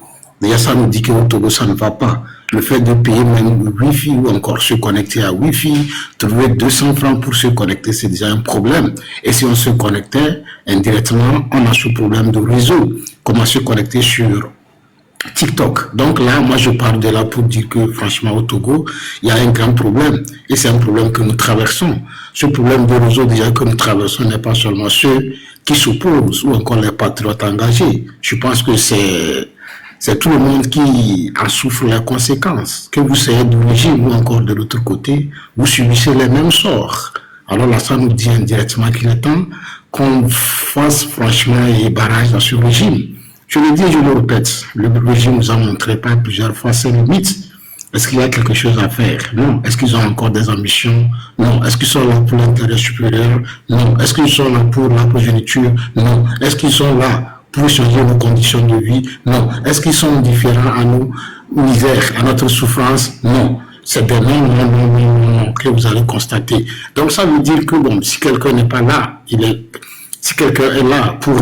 Déjà, ça nous dit qu'au Togo, ça ne va pas. Le fait de payer même le Wi-Fi ou encore se connecter à Wi-Fi, trouver 200 francs pour se connecter, c'est déjà un problème. Et si on se connectait indirectement, on a ce problème de réseau. Comment se connecter sur TikTok. Donc là, moi, je parle de là pour dire que, franchement, au Togo, il y a un grand problème. Et c'est un problème que nous traversons. Ce problème de réseau, déjà, que nous traversons n'est pas seulement ceux qui s'opposent ou encore les patriotes engagés. Je pense que c'est tout le monde qui en souffre les conséquences. Que vous soyez d'origine ou encore de l'autre côté, vous subissez les mêmes sorts. Alors là, ça nous dit indirectement qu'il est temps qu'on fasse franchement les barrages dans ce régime. Je le dis et je le répète, le régime nous a montré par plusieurs fois ses limites. Est-ce qu'il y a quelque chose à faire? Non. Est-ce qu'ils ont encore des ambitions? Non. Est-ce qu'ils sont là pour l'intérêt supérieur? Non. Est-ce qu'ils sont là pour la progéniture? Non. Est-ce qu'ils sont là pour changer nos conditions de vie? Non. Est-ce qu'ils sont différents à nos misères, à notre souffrance? Non. C'est des non que vous allez constater. Donc ça veut dire que bon, si quelqu'un n'est pas là, si quelqu'un est là pour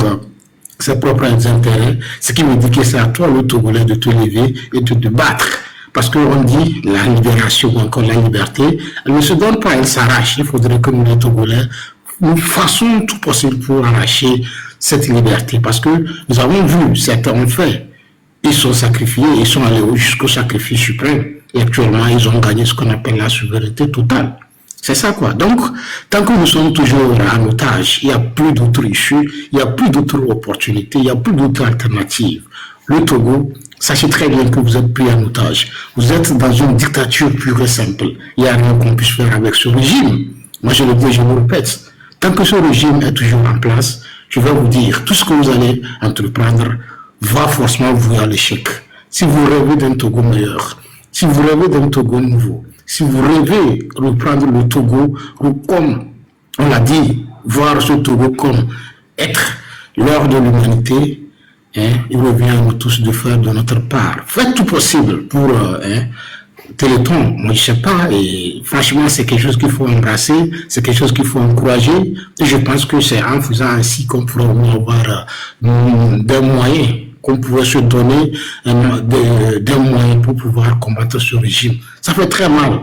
ses propres intérêts, ce qui veut dire que c'est à toi, le Togolais, de te lever et de te battre. Parce qu'on dit la libération ou encore la liberté, elle ne se donne pas, elle s'arrache. Il faudrait que nous, les Togolais, nous fassions tout possible pour arracher cette liberté. Parce que nous avons vu, certains ont fait, ils sont sacrifiés, ils sont allés jusqu'au sacrifice suprême. Et actuellement, ils ont gagné ce qu'on appelle la souveraineté totale. C'est ça quoi. Donc, tant que nous sommes toujours en otage, il n'y a plus d'autres issues, il n'y a plus d'autres opportunités, il n'y a plus d'autres alternatives. Le Togo, Sachez très bien que vous êtes pris en otage. Vous êtes dans une dictature pure et simple. Il n'y a rien qu'on puisse faire avec ce régime. Moi, je le dis, je le répète. Tant que ce régime est toujours en place, je vais vous dire, tout ce que vous allez entreprendre va forcément vous à l'échec. Si vous rêvez d'un Togo meilleur, si vous rêvez d'un Togo nouveau, si vous rêvez de reprendre le Togo comme, on l'a dit, voir ce Togo comme être l'heure de l'humanité, il revient à nous tous de faire de notre part. Faites tout possible pour Téléthon, moi je sais pas, et franchement c'est quelque chose qu'il faut embrasser, c'est quelque chose qu'il faut encourager, et je pense que c'est en faisant ainsi qu'on pourra avoir des moyens, qu'on pourrait se donner des moyens pour pouvoir combattre ce régime. Ça fait très mal.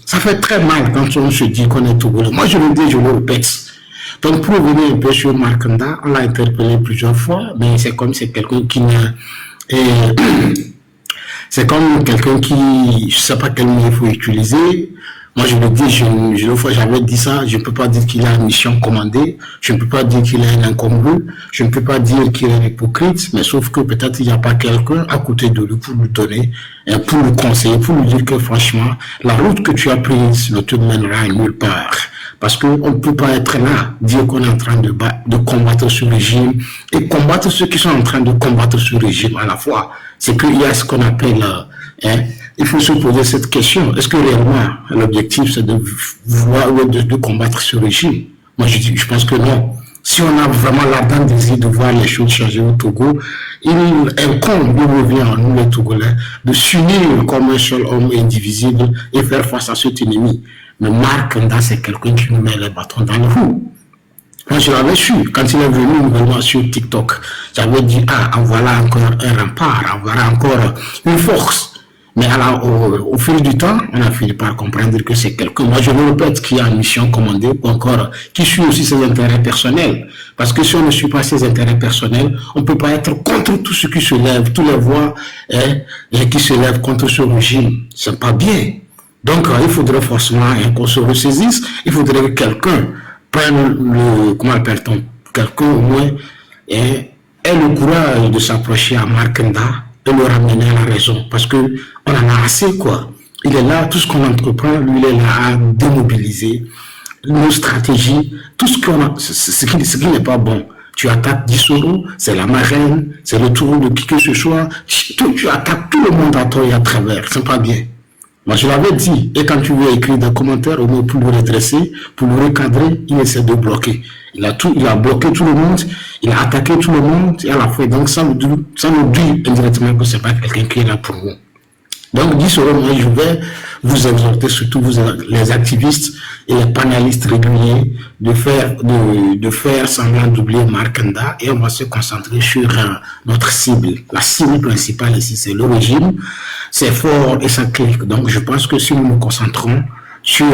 Ça fait très mal quand on se dit qu'on est Togolais. Moi je le dis, je le répète. Donc, pour revenir un peu sur Markanda, on l'a interpellé plusieurs fois, mais c'est comme c'est quelqu'un qui n'a... c'est comme quelqu'un qui... Je sais pas quel mot il faut utiliser. Moi, je le dis, j'avais dit ça, je ne peux pas dire qu'il a une mission commandée, je ne peux pas dire qu'il est un incongru, je ne peux pas dire qu'il est hypocrite, mais sauf que peut-être il n'y a pas quelqu'un à côté de lui pour lui donner, pour lui conseiller, pour lui dire que franchement, la route que tu as prise ne te mènera nulle part. Parce qu'on ne peut pas être là, dire qu'on est en train de combattre ce régime et combattre ceux qui sont en train de combattre ce régime à la fois. C'est qu'il y a ce qu'on appelle, il faut se poser cette question. Est-ce que réellement l'objectif c'est de combattre ce régime? Moi je pense que non. Si on a vraiment l'ardent désir de voir les choses changer au Togo, il revient à nous les Togolais de s'unir comme un seul homme indivisible et faire face à cet ennemi. Mais Markanda, c'est quelqu'un qui nous met les bâtons dans le roues. Moi, je l'avais su. Quand il est venu nouvellement sur TikTok, j'avais dit, en voilà encore un rempart, en voilà encore une force. Mais alors, au fil du temps, on a fini par comprendre que c'est quelqu'un, moi je le répète, qui a une mission commandée, ou encore qui suit aussi ses intérêts personnels. Parce que si on ne suit pas ses intérêts personnels, on ne peut pas être contre tout ce qui se lève, tous les voix qui se lèvent contre ce régime. C'est pas bien. Donc, il faudrait forcément qu'on se ressaisisse, il faudrait que quelqu'un prenne comment appelle-t-on, quelqu'un au moins ait le courage de s'approcher à Markanda et le ramener à la raison, parce que on en a assez, quoi. Il est là, tout ce qu'on entreprend, lui, il est là à démobiliser nos stratégies, tout ce qu'on a, ce qui n'est pas bon. Tu attaques Dissoro, c'est la marraine, c'est le tour de qui que ce soit, tu attaques tout le monde à toi et à travers, c'est pas bien. Moi, je l'avais dit, et quand tu veux écrire des commentaires, au moins pour le redresser, pour le recadrer, il essaie de bloquer. Il a bloqué tout le monde, il a attaqué tout le monde, et à la fin, donc ça nous dit indirectement que c'est pas quelqu'un qui est là pour nous. Donc, Dissoro, moi, je vais vous exhorter, surtout vous, les activistes et les panélistes réguliers, de faire semblant d'oublier Markanda, et on va se concentrer sur notre cible. La cible principale ici, c'est le régime. C'est fort et ça clique. Donc, je pense que si nous nous concentrons sur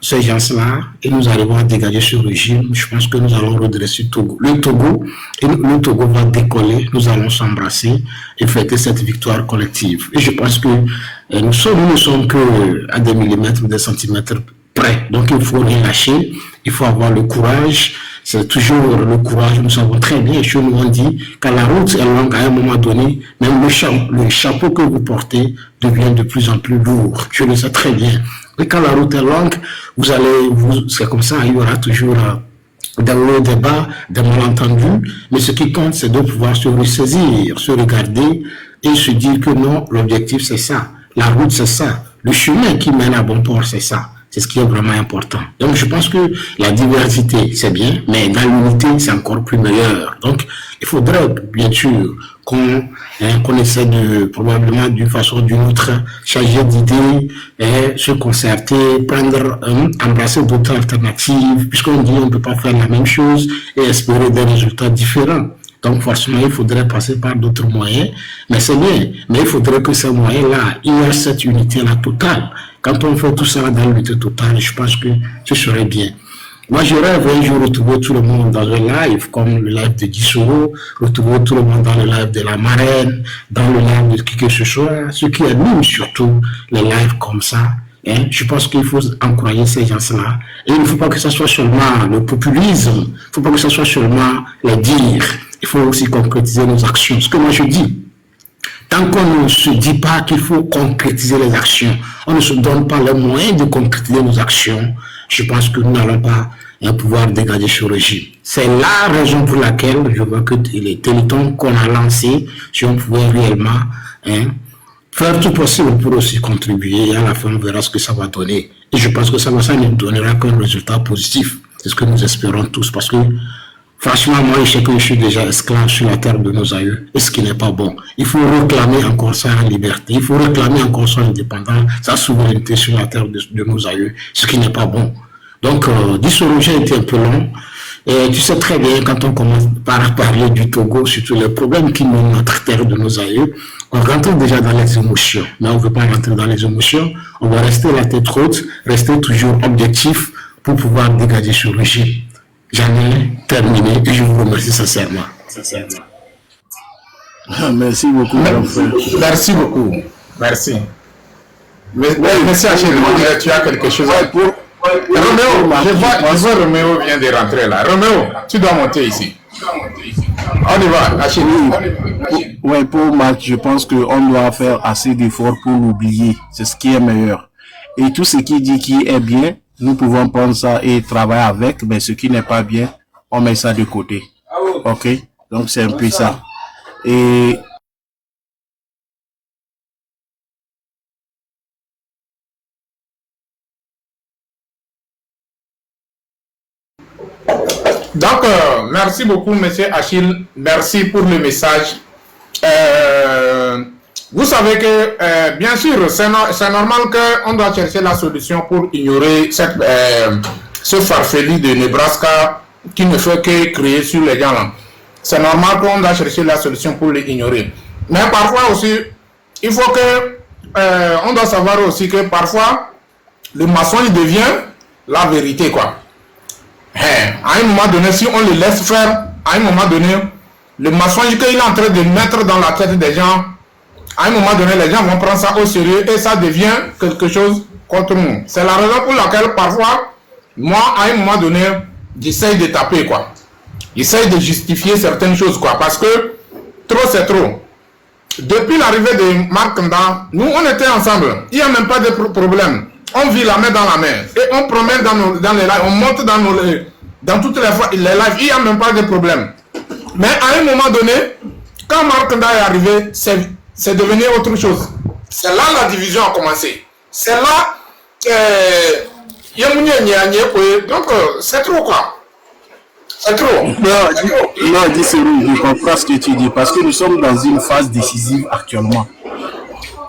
ces gens-là et nous arrivons à dégager ce régime, je pense que nous allons redresser le Togo, et le Togo va décoller, nous allons s'embrasser et fêter cette victoire collective. Et je pense que nous ne sommes que à des millimètres ou des centimètres près. Donc il faut rien lâcher, il faut avoir le courage. C'est toujours le courage, nous savons très bien, chez nous on dit, quand la route est longue, à un moment donné, même le chapeau que vous portez devient de plus en plus lourd. Je le sais très bien. Et quand la route est longue, c'est comme ça, il y aura toujours des hauts, des bas, des malentendus, mais ce qui compte, c'est de pouvoir se ressaisir, se regarder et se dire que non, l'objectif c'est ça, la route c'est ça, le chemin qui mène à bon port c'est ça. C'est ce qui est vraiment important. Donc, je pense que la diversité, c'est bien, mais dans l'unité, c'est encore plus meilleur. Donc, il faudrait, bien sûr, qu'on essaie probablement d'une façon ou d'une autre, changer d'idées, se concerter, embrasser d'autres alternatives, puisqu'on dit on ne peut pas faire la même chose et espérer des résultats différents. Donc, forcément, il faudrait passer par d'autres moyens, mais c'est bien. Mais il faudrait que ces moyens-là, il y a cette unité-là totale. Quand on fait tout ça dans l'unité totale, je pense que ce serait bien. Moi, je rêve un jour retrouver tout le monde dans un live, comme le live de Dissoro, retrouver tout le monde dans le live de la marraine, dans le live de qui que ce soit, ce qui anime surtout les lives comme ça. Je pense qu'il faut encourager ces gens-là. Et il ne faut pas que ce soit seulement le populisme, il ne faut pas que ce soit seulement les dires. Il faut aussi concrétiser nos actions. Ce que moi je dis, Tant qu'on ne se dit pas qu'il faut concrétiser les actions, on ne se donne pas les moyens de concrétiser nos actions, je pense que nous n'allons pas pouvoir dégager ce régime. C'est la raison pour laquelle je vois que les télétons qu'on a lancés, si on pouvait réellement faire tout possible pour aussi contribuer, et à la fin on verra ce que ça va donner. Et je pense que ça ne donnera qu'un résultat positif. C'est ce que nous espérons tous, parce que franchement, moi, je sais que je suis déjà esclave sur la terre de nos aïeux, et ce qui n'est pas bon. Il faut réclamer encore sa liberté, il faut réclamer encore son indépendance, sa souveraineté sur la terre de nos aïeux, ce qui n'est pas bon. Donc, dissolution était un peu long. Et tu sais très bien, quand on commence par parler du Togo, surtout les problèmes qui mènent notre terre de nos aïeux, on rentre déjà dans les émotions. Mais on ne veut pas rentrer dans les émotions. On va rester la tête haute, rester toujours objectif pour pouvoir dégager ce régime. J'en ai terminé et je vous remercie sincèrement. Merci beaucoup. Merci beaucoup. Merci. Merci Achille, tu as quelque chose à dire. Roméo, je vois Roméo vient de rentrer là. Roméo, tu dois monter ici. On y va, Achille. Oui, pour Marc, je pense qu'on doit faire assez d'efforts pour l'oublier. C'est ce qui est meilleur. Et tout ce qui dit qui est bien, nous pouvons prendre ça et travailler avec, mais ce qui n'est pas bien, on met ça de côté. Ok? Donc c'est un peu ça. Et donc, merci beaucoup, monsieur Achille. Merci pour le message. Vous savez que, bien sûr, c'est normal qu'on doit chercher la solution pour ignorer ce farfelu de Nebraska qui ne fait que créer sur les gens là. C'est normal qu'on doit chercher la solution pour l'ignorer. Mais parfois aussi, il faut que, on doit savoir aussi que parfois, le mensonge devient la vérité, quoi. À un moment donné, si on le laisse faire, à un moment donné, le mensonge qu'il est en train de mettre dans la tête des gens, à un moment donné, les gens vont prendre ça au sérieux et ça devient quelque chose contre nous. C'est la raison pour laquelle parfois, moi, à un moment donné, j'essaye de taper, quoi. J'essaye de justifier certaines choses, quoi. Parce que trop, c'est trop. Depuis l'arrivée de Marc Nda, nous, on était ensemble. Il n'y a même pas de problème. On vit la main dans la main. Et on promène dans les lives. On monte dans toutes les lives. Il n'y a même pas de problème. Mais à un moment donné, quand Marc Nda est arrivé, c'est devenu autre chose. C'est là la division a commencé. C'est là donc c'est trop, quoi. C'est trop. Non, dis je comprends ce que tu dis. Parce que nous sommes dans une phase décisive actuellement.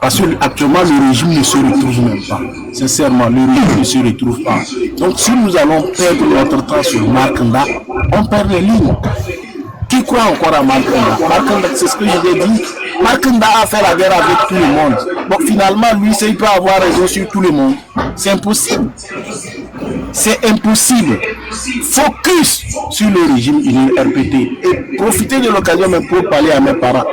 Parce que actuellement, le régime ne se retrouve même pas. Sincèrement, le régime ne se retrouve pas. Donc, si nous allons perdre notre temps sur Marc Nda, on perd les lignes. Qui croit encore à Marc Nda? Marc Nda, c'est ce que je l'ai dit. Marc Nda a fait la guerre avec tout le monde. Donc, finalement, lui, il peut avoir raison sur tout le monde. C'est impossible. C'est impossible. Focus sur le régime RPT et profitez de l'occasion même pour parler à mes parents.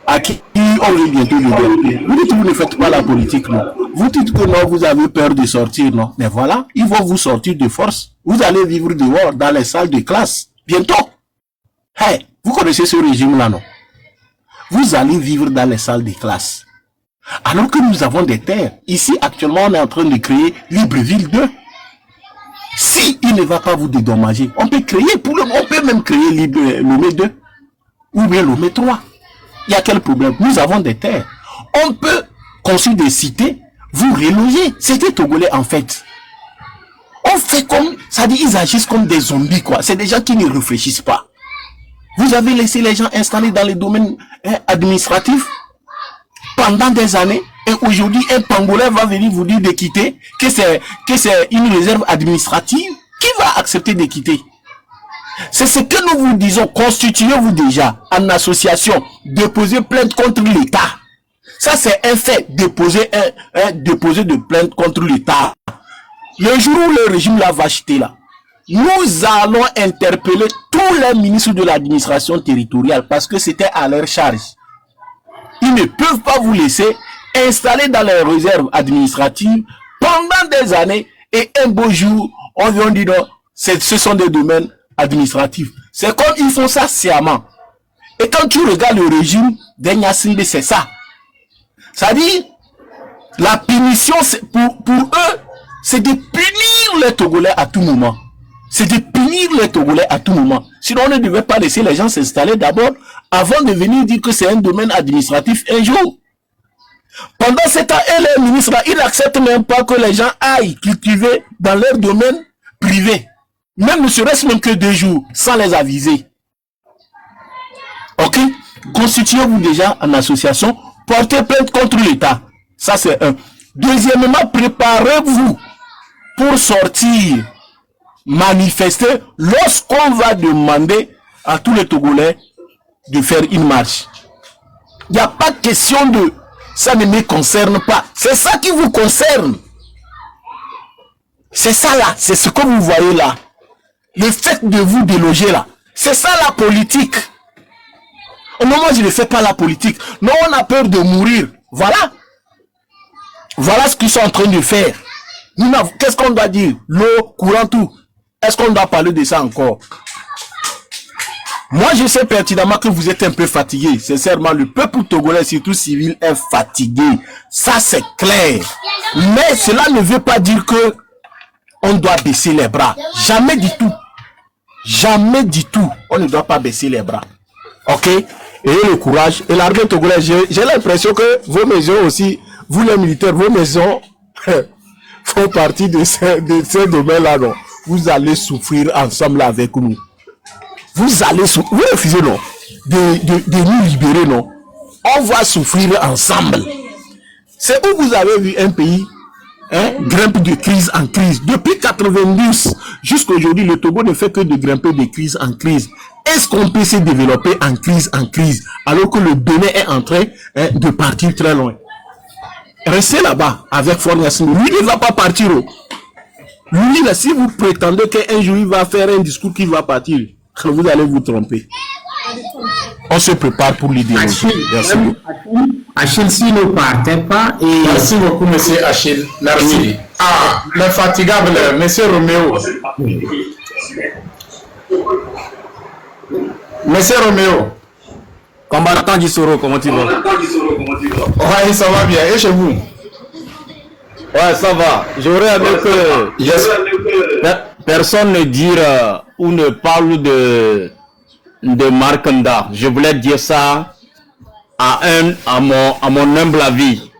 À qui on veut bientôt libérer. Vous dites que vous ne faites pas la politique, non. Vous dites que non, vous avez peur de sortir, non. Mais voilà, ils vont vous sortir de force. Vous allez vivre dehors, dans les salles de classe. Bientôt. Hey, vous connaissez ce régime-là, non. Vous allez vivre dans les salles de classe. Alors que nous avons des terres. Ici, actuellement, on est en train de créer Libreville 2. Si il ne va pas vous dédommager, on peut créer, on peut même créer Lomé 2. Ou bien Lomé 3. Il y a quel problème? Nous avons des terres. On peut construire des cités, vous reloger. C'est des Togolais en fait. On fait comme, ça dit, ils agissent comme des zombies, quoi. C'est des gens qui ne réfléchissent pas. Vous avez laissé les gens installés dans les domaines administratifs pendant des années. Et aujourd'hui, un Pangolais va venir vous dire de quitter, que c'est une réserve administrative. Qui va accepter de quitter? C'est ce que nous vous disons. Constituez-vous déjà en association. Déposez plainte contre l'État. Ça, c'est un fait. Déposer de plainte contre l'État. Le jour où le régime là va acheter là, nous allons interpeller tous les ministres de l'administration territoriale parce que c'était à leur charge. Ils ne peuvent pas vous laisser installer dans les réserves administratives pendant des années et un beau jour, on vient dire non, ce sont des domaines administratifs. C'est comme ils font ça sciemment. Et quand tu regardes le régime d'Enya Simbe, c'est ça. C'est-à-dire, la punition, pour eux, c'est de punir les Togolais à tout moment. C'est de punir les Togolais à tout moment. Sinon, on ne devait pas laisser les gens s'installer d'abord avant de venir dire que c'est un domaine administratif un jour. Pendant ce temps, les ministres, ils n'acceptent même pas que les gens aillent cultiver dans leur domaine privé. Même ne serait-ce même que 2 jours, sans les aviser. Ok? Constituez-vous déjà en association, portez plainte contre l'État. Ça, c'est un. Deuxièmement, préparez-vous pour sortir, manifester lorsqu'on va demander à tous les Togolais de faire une marche. Il n'y a pas de question de ça ne me concerne pas. C'est ça qui vous concerne. C'est ça là, c'est ce que vous voyez là. Le fait de vous déloger là, c'est ça la politique. Non, moi je ne fais pas la politique. Non, on a peur de mourir. Voilà. Voilà ce qu'ils sont en train de faire. Qu'est-ce qu'on doit dire? L'eau, courant, tout. Est-ce qu'on doit parler de ça encore? Moi, je sais pertinemment que vous êtes un peu fatigué. Sincèrement, le peuple togolais, surtout civil, est fatigué. Ça, c'est clair. Mais cela ne veut pas dire que on doit baisser les bras. Jamais du tout. Jamais du tout. On ne doit pas baisser les bras. Ok? Ayez le courage. Et l'armée togolaise, j'ai l'impression que vos maisons aussi, vous les militaires, vos maisons font partie de ces domaines-là, non? Vous allez souffrir ensemble avec nous. Vous allez souffrir. Vous refusez, non? De nous libérer, non? On va souffrir ensemble. C'est où vous avez vu un pays grimpe de crise en crise. Depuis 92 jusqu'à aujourd'hui, le Togo ne fait que de grimper de crise en crise. Est-ce qu'on peut se développer en crise alors que le Bénin est en train de partir très loin? Restez là-bas avec Fornassine. Lui ne va pas partir. Lui, là, si vous prétendez qu'un jour il va faire un discours qui va partir, vous allez vous tromper. On se prépare pour l'idéologie. Merci beaucoup. Achille, s'il ne partait pas. Et... Merci beaucoup, monsieur Achille. Merci. Oui. Ah, l'infatigable, monsieur Roméo. Monsieur Roméo. Combattant du Soro, comment tu vas? Ouais, ça va bien. Et chez vous? Ouais, ça va. J'aurais aimé que personne ne dise ou ne parle de Markanda. Je voulais dire ça à mon humble avis.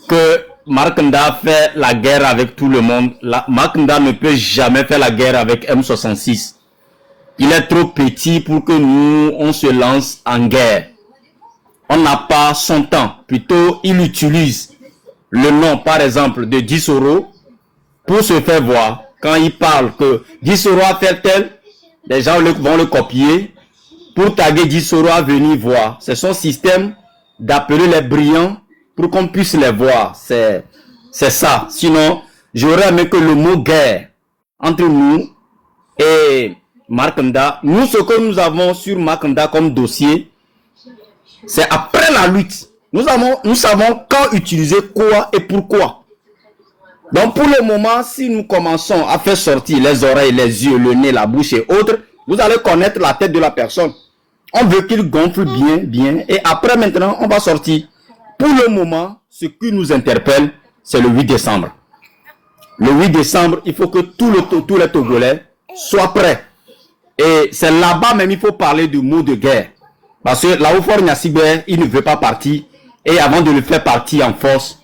Que Markanda fait la guerre avec tout le monde. Markanda ne peut jamais faire la guerre avec M66. Il est trop petit pour que nous, on se lance en guerre. On n'a pas son temps. Plutôt, il utilise le nom, par exemple, de Dissoro pour se faire voir. Quand il parle que Dissoro a fait tel, les gens vont le copier pour taguer Dissoro à venir voir. C'est son système d'appeler les brillants pour qu'on puisse les voir. C'est ça. Sinon, j'aurais aimé que le mot guerre entre nous et Markanda, nous, ce que nous avons sur Markanda comme dossier, c'est après la lutte. Nous savons quand utiliser quoi et pourquoi. Donc, pour le moment, si nous commençons à faire sortir les oreilles, les yeux, le nez, la bouche et autres, vous allez connaître la tête de la personne. On veut qu'il gonfle bien, et après, maintenant, on va sortir. Pour le moment, ce qui nous interpelle, c'est le 8 décembre. Le 8 décembre, il faut que tous les Togolais soient prêts. Et c'est là-bas même il faut parler du mot de guerre. Parce que là où Fort Gnassigbe, il ne veut pas partir. Et avant de le faire partir en force,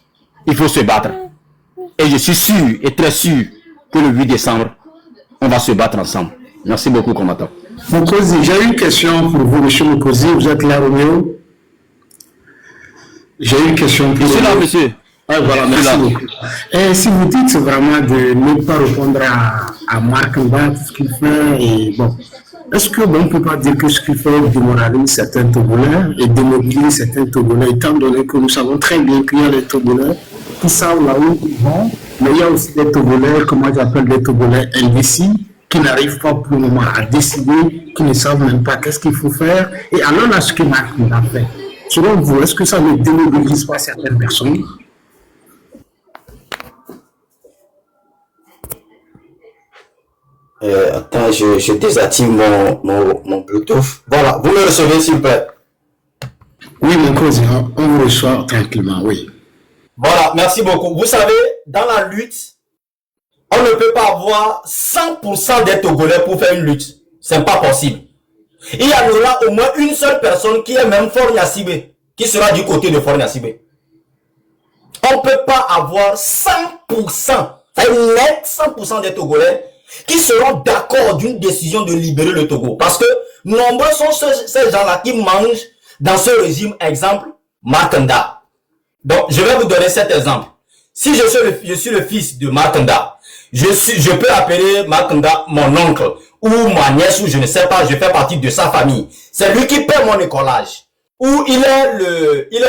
il faut se battre. Et je suis sûr et très sûr que le 8 décembre, on va se battre ensemble. Merci beaucoup, combattant. Mokosi, j'ai une question pour vous, monsieur Mokosi. Vous êtes là, Roméo? J'ai une question pour vous. Je suis là, monsieur. Ah, voilà, merci beaucoup. Et si vous dites vraiment de ne pas répondre à Markanda, tout ce qu'il fait, et bon, est-ce que on ne peut pas dire que ce qu'il fait démoralise certains Togolais et démobilise certains Togolais, étant donné que nous savons très bien qu'il y a des Togolais qui savent là où ils vont, mais il y a aussi des Togolais, que moi j'appelle des Togolais indécis, qui n'arrivent pas pour le moment à décider, qui ne savent même pas qu'est-ce qu'il faut faire, et alors là, ce que Markanda fait, selon vous, est-ce que ça ne démobilise pas certaines personnes? Attends, je désactive mon Bluetooth. Voilà, vous me recevez s'il vous plaît. Oui, mon cousin, on vous reçoit tranquillement, oui. Voilà, merci beaucoup. Vous savez, dans la lutte, on ne peut pas avoir 100% des Togolais pour faire une lutte. C'est pas possible. Il y en aura au moins une seule personne qui est même Faure Gnassingbé, qui sera du côté de Faure Gnassingbé. On ne peut pas avoir 100%, net 100% des Togolais qui seront d'accord d'une décision de libérer le Togo. Parce que nombreux sont ces gens-là qui mangent dans ce régime. Exemple, Markanda. Donc, je vais vous donner cet exemple. Si je suis le fils de Markanda, je peux appeler Markanda mon oncle, ou ma nièce, ou je ne sais pas, je fais partie de sa famille. C'est lui qui paie mon écolage. Ou il est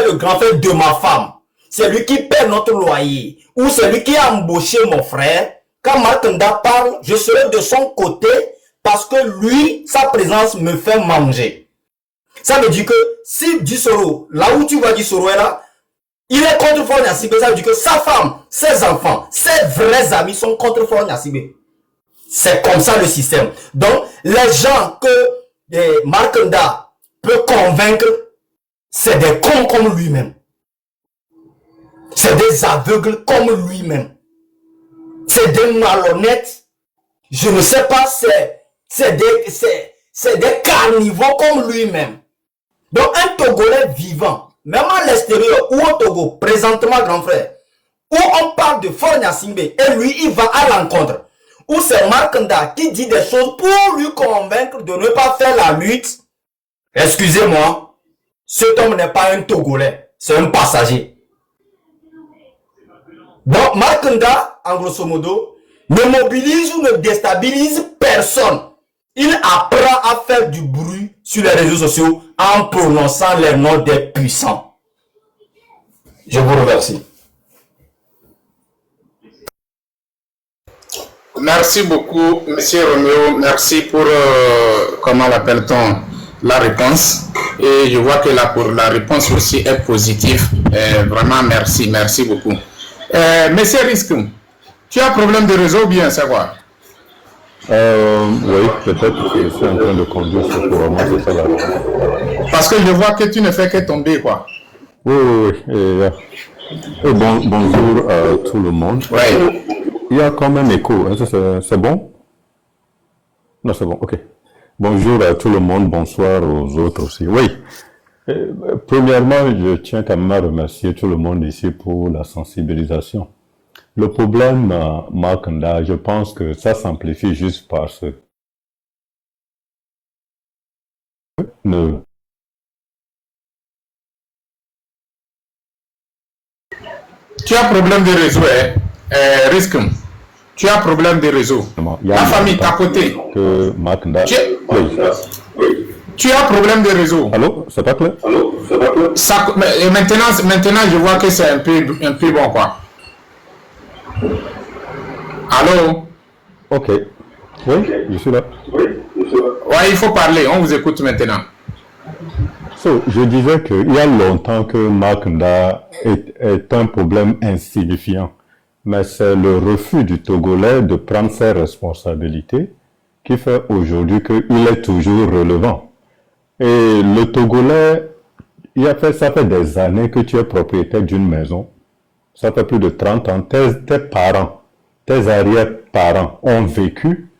le grand frère de ma femme. C'est lui qui paie notre loyer. Ou c'est lui qui a embauché mon frère. Quand Markanda parle, je serai de son côté parce que lui, sa présence me fait manger. Ça veut dire que si Dissoro, là où tu vois Dissoro est là, il est contre Faure Gnassingbé, ça veut dire que sa femme, ses enfants, ses vrais amis sont contre Faure Gnassingbé. C'est comme ça le système. Donc, les gens que Markanda peut convaincre, c'est des cons comme lui-même. C'est des aveugles comme lui-même. C'est des malhonnêtes. Je ne sais pas, c'est des carnivores comme lui-même. Donc, un Togolais vivant, même à l'extérieur ou au Togo, présentement, grand frère, où on parle de Faure Gnassingbé et lui, il va à l'encontre. Ou c'est Markanda qui dit des choses pour lui convaincre de ne pas faire la lutte. Excusez-moi, cet homme n'est pas un Togolais, c'est un passager. Donc, Markanda, en grosso modo, ne mobilise ou ne déstabilise personne. Il apprend à faire du bruit sur les réseaux sociaux en prononçant les noms des puissants. Je vous remercie. Merci beaucoup, Monsieur Roméo. Merci pour, comment l'appelle-t-on, la réponse. Et je vois que la réponse aussi est positive. Vraiment, merci beaucoup. Monsieur Risque, tu as un problème de réseau ou bien c'est quoi? Oui, peut-être que je suis en train de conduire ce couramment, c'est ça la raison. Parce que je vois que tu ne fais que tomber, quoi. Oui. Et bonjour à tout le monde. Oui. Il y a quand même écho. C'est bon? Non, c'est bon, ok. Bonjour à tout le monde, bonsoir aux autres aussi. Oui. Premièrement, je tiens quand même à remercier tout le monde ici pour la sensibilisation. Le problème, Markanda, je pense que ça s'amplifie juste parce que Tu as problème de réseau, Risque. Tu as problème de réseau. La famille, ta côté. Que Markanda... Tu as problème de réseau. Allô? C'est pas clair? Ça, et maintenant, je vois que c'est un peu bon, quoi. Allô? Ok. Oui, je suis là. Ouais, il faut parler. On vous écoute maintenant. Je disais qu'il y a longtemps que Markanda est un problème insignifiant. Mais c'est le refus du Togolais de prendre ses responsabilités qui fait aujourd'hui qu'il est toujours relevant. Et le Togolais, ça fait des années que tu es propriétaire d'une maison. Ça fait plus de 30 ans. Tes parents, tes arrière-parents ont vécu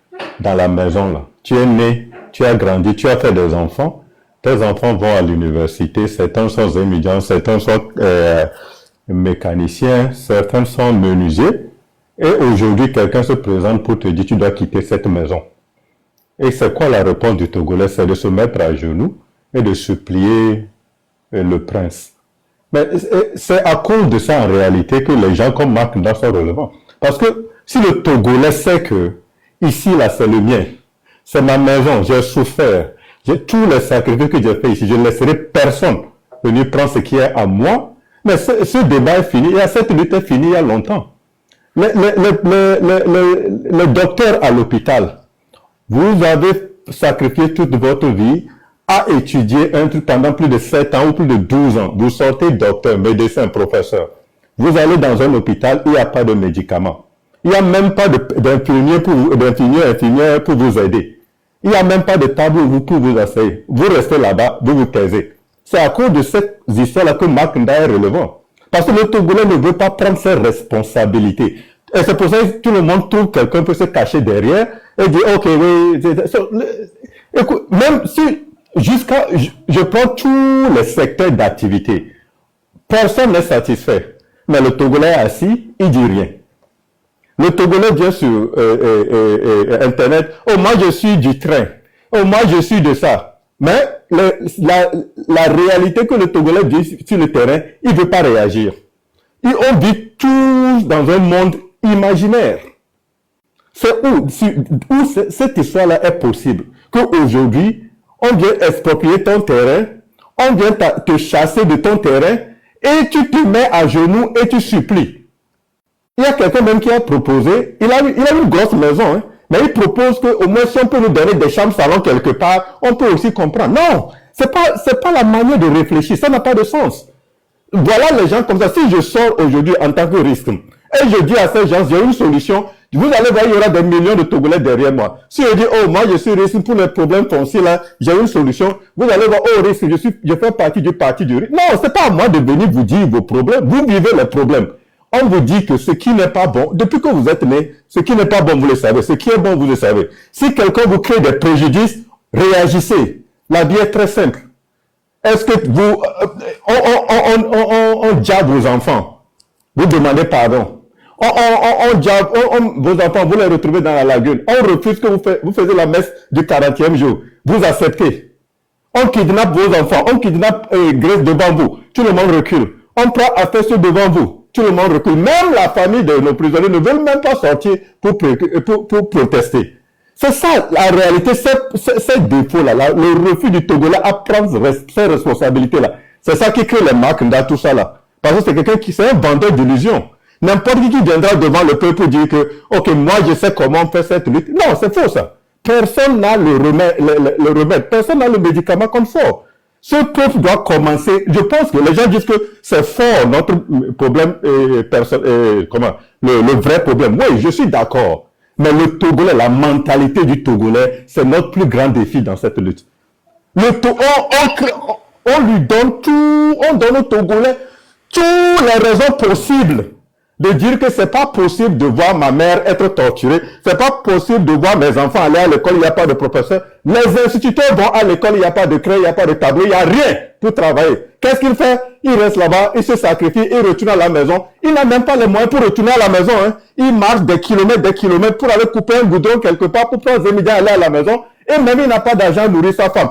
dans la maison là. Tu es né, tu as grandi, tu as fait des enfants. Tes enfants vont à l'université. Certains sont étudiants, certains sont mécaniciens, certains sont menuisiers. Et aujourd'hui, quelqu'un se présente pour te dire tu dois quitter cette maison. Et c'est quoi la réponse du Togolais? C'est de se mettre à genoux et de supplier le prince. Mais c'est à cause de ça en réalité que les gens comme Markanda sont relevants. Parce que si le Togolais sait que ici là c'est le mien, c'est ma maison, j'ai souffert, j'ai tous les sacrifices que j'ai fait ici, je ne laisserai personne venir prendre ce qui est à moi. Mais ce débat est fini, et cette lutte est finie il y a longtemps. Le docteur à l'hôpital, vous avez sacrifié toute votre vie à étudier un truc pendant plus de 7 ans ou plus de 12 ans. Vous sortez docteur, médecin, professeur. Vous allez dans un hôpital, il n'y a pas de médicaments. Il n'y a même pas d'infirmiers pour vous aider. Il n'y a même pas de table pour vous asseoir. Vous restez là-bas, vous vous taisez. C'est à cause de cette histoire-là que Marc Nda est relevant. Parce que le Togolais ne veut pas prendre ses responsabilités. Et c'est pour ça que tout le monde trouve quelqu'un peut se cacher derrière et dire, ok, oui, écoute, même si, je prends tous les secteurs d'activité, personne n'est satisfait. Mais le Togolais est assis, il dit rien. Le Togolais vient sur Internet, oh, moi je suis du train, oh, moi je suis de ça. Mais la réalité que le Togolais vit sur le terrain, il ne veut pas réagir. On vit tous dans un monde imaginaire. C'est où cette histoire-là est possible. Qu'aujourd'hui, on vient exproprier ton terrain, on vient te chasser de ton terrain, et tu te mets à genoux et tu supplies. Il y a quelqu'un même qui a proposé, il a une grosse maison, hein, mais il propose qu'au moins si on peut nous donner des chambres salons quelque part, on peut aussi comprendre. Non, c'est pas la manière de réfléchir, ça n'a pas de sens. Voilà les gens comme ça. Si je sors aujourd'hui en tant que risque, et je dis à ces gens, j'ai une solution, vous allez voir, il y aura des millions de Togolais derrière moi. Si je dis, oh, moi je suis risque pour les problèmes fonciers là, j'ai une solution, vous allez voir, oh, risque, je fais partie du parti du risque. Non, c'est pas à moi de venir vous dire vos problèmes, vous vivez les problèmes. On vous dit que ce qui n'est pas bon, depuis que vous êtes né, ce qui n'est pas bon, vous le savez. Ce qui est bon, vous le savez. Si quelqu'un vous crée des préjudices, réagissez. La vie est très simple. Est-ce que vous, on diable vos enfants? Vous demandez pardon. Vos enfants, vous les retrouvez dans la lagune. On refuse que vous faisiez la messe du 40e jour. Vous acceptez. On kidnappe vos enfants. On kidnappe Grèce devant vous. Tout le monde recule. On prend affection devant vous. Tout le monde recule. Même la famille de nos prisonniers ne veulent même pas sortir pour protester. C'est ça, la réalité, ces défauts-là, le refus du Togolais à prendre ses responsabilités-là. C'est ça qui crée les marques dans tout ça là. Parce que c'est quelqu'un c'est un vendeur d'illusions. N'importe qui viendra devant le peuple pour dire que, ok, moi je sais comment faire cette lutte. Non, c'est faux ça. Personne n'a le remède. Personne n'a le médicament comme ça. Ce peuple doit commencer. Je pense que les gens disent que c'est fort notre problème, le vrai problème. Oui, je suis d'accord. Mais le Togolais, la mentalité du Togolais, c'est notre plus grand défi dans cette lutte. On lui donne tout, on donne au Togolais toutes les raisons possibles de dire que c'est pas possible de voir ma mère être torturée, c'est pas possible de voir mes enfants aller à l'école, il n'y a pas de professeur. Les instituteurs vont à l'école, il n'y a pas de craie, il n'y a pas de tableau, il n'y a rien pour travailler. Qu'est-ce qu'il fait? Il reste là-bas, il se sacrifie, il retourne à la maison. Il n'a même pas les moyens pour retourner à la maison. Hein. Il marche des kilomètres pour aller couper un goudron quelque part pour prendre des médias aller à la maison. Et même il n'a pas d'argent à nourrir sa femme.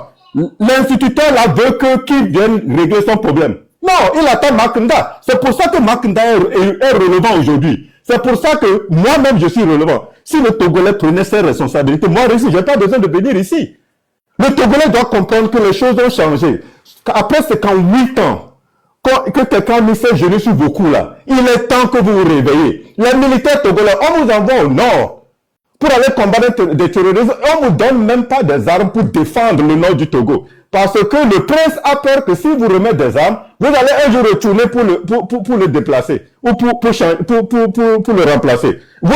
L'instituteur là veut qu'il vienne régler son problème. Non, il attend Marc Nda. C'est pour ça que Marc Nda est relevant aujourd'hui. C'est pour ça que moi-même je suis relevant. Si le Togolais prenait ses responsabilités, moi ici, je n'ai pas besoin de venir ici. Le Togolais doit comprendre que les choses ont changé. Après, c'est qu'en 8 ans, que quelqu'un a mis ses genoux sur vos coups là, il est temps que vous vous réveillez. Les militaires togolais, on vous envoie au nord pour aller combattre des terroristes. On ne vous donne même pas des armes pour défendre le nord du Togo. Parce que le prince a peur que si vous remettez des armes, vous allez un jour retourner pour le déplacer ou pour le remplacer. Vous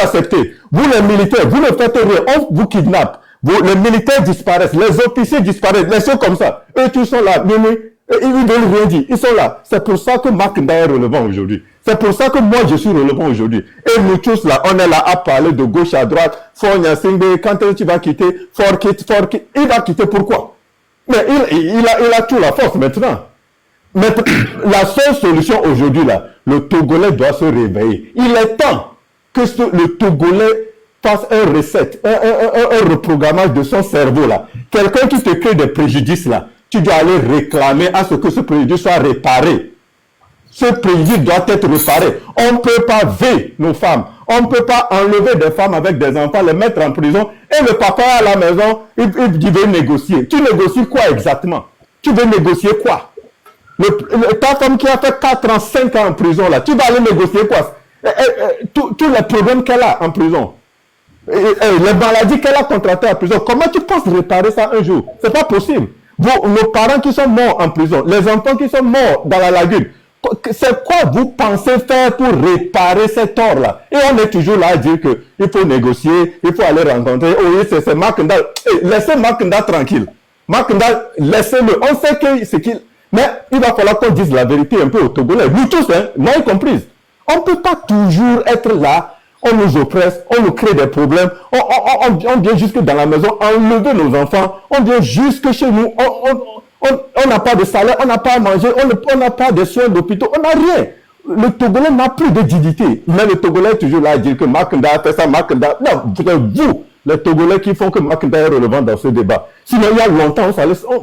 acceptez. Vous les militaires, vous ne faites rien. On vous kidnappe. Les militaires disparaissent. Les officiers disparaissent. Les choses comme ça. Eux tous sont là. Ils ne veulent rien dire. Ils sont là. C'est pour ça que Marc Nda est relevant aujourd'hui. C'est pour ça que moi je suis relevant aujourd'hui. Et nous tous là, on est là à parler de gauche à droite. Fonya Singbe, quand tu vas quitter, Forkit. Il va quitter pourquoi? Mais il a toute la force maintenant. Mais la seule solution aujourd'hui là, le Togolais doit se réveiller. Il est temps que le Togolais fasse un reset, un reprogrammage de son cerveau là. Quelqu'un qui te crée des préjudices là, tu dois aller réclamer à ce que ce préjudice soit réparé. Ce préjudice doit être réparé. On ne peut pas vivre nos femmes. On ne peut pas enlever des femmes avec des enfants, les mettre en prison. Et le papa à la maison, il veut négocier. Tu négocies quoi exactement? Tu veux négocier quoi? Ta femme qui a fait 4 ans, 5 ans en prison, là, tu vas aller négocier quoi? Tous les problèmes qu'elle a en prison. Les maladies qu'elle a contractées en prison. Comment tu penses réparer ça un jour? C'est pas possible. Nos parents qui sont morts en prison, les enfants qui sont morts dans la lagune, C'est quoi vous pensez faire pour réparer ces torts-là? Et on est toujours là à dire qu'il faut négocier, il faut aller rencontrer. Oh oui, c'est Mackenda. Laissez Mackenda tranquille. Mackenda, laissez-le. On sait que c'est qu'il... Mais il va falloir qu'on dise la vérité un peu aux Togolais. Nous tous, hein, moi y compris. On ne peut pas toujours être là. On nous oppresse, on nous crée des problèmes. On vient jusque dans la maison enlever nos enfants. On vient jusque chez nous. On n'a pas de salaire, on n'a pas à manger, on n'a pas de soins d'hôpitaux, on n'a rien. Le Togolais n'a plus de dignité. Mais le Togolais est toujours là à dire que Mackenda a fait ça, Mackenda... Non, c'est vous, les Togolais, qui font que Mackenda est relevant dans ce débat. Sinon, il y a longtemps,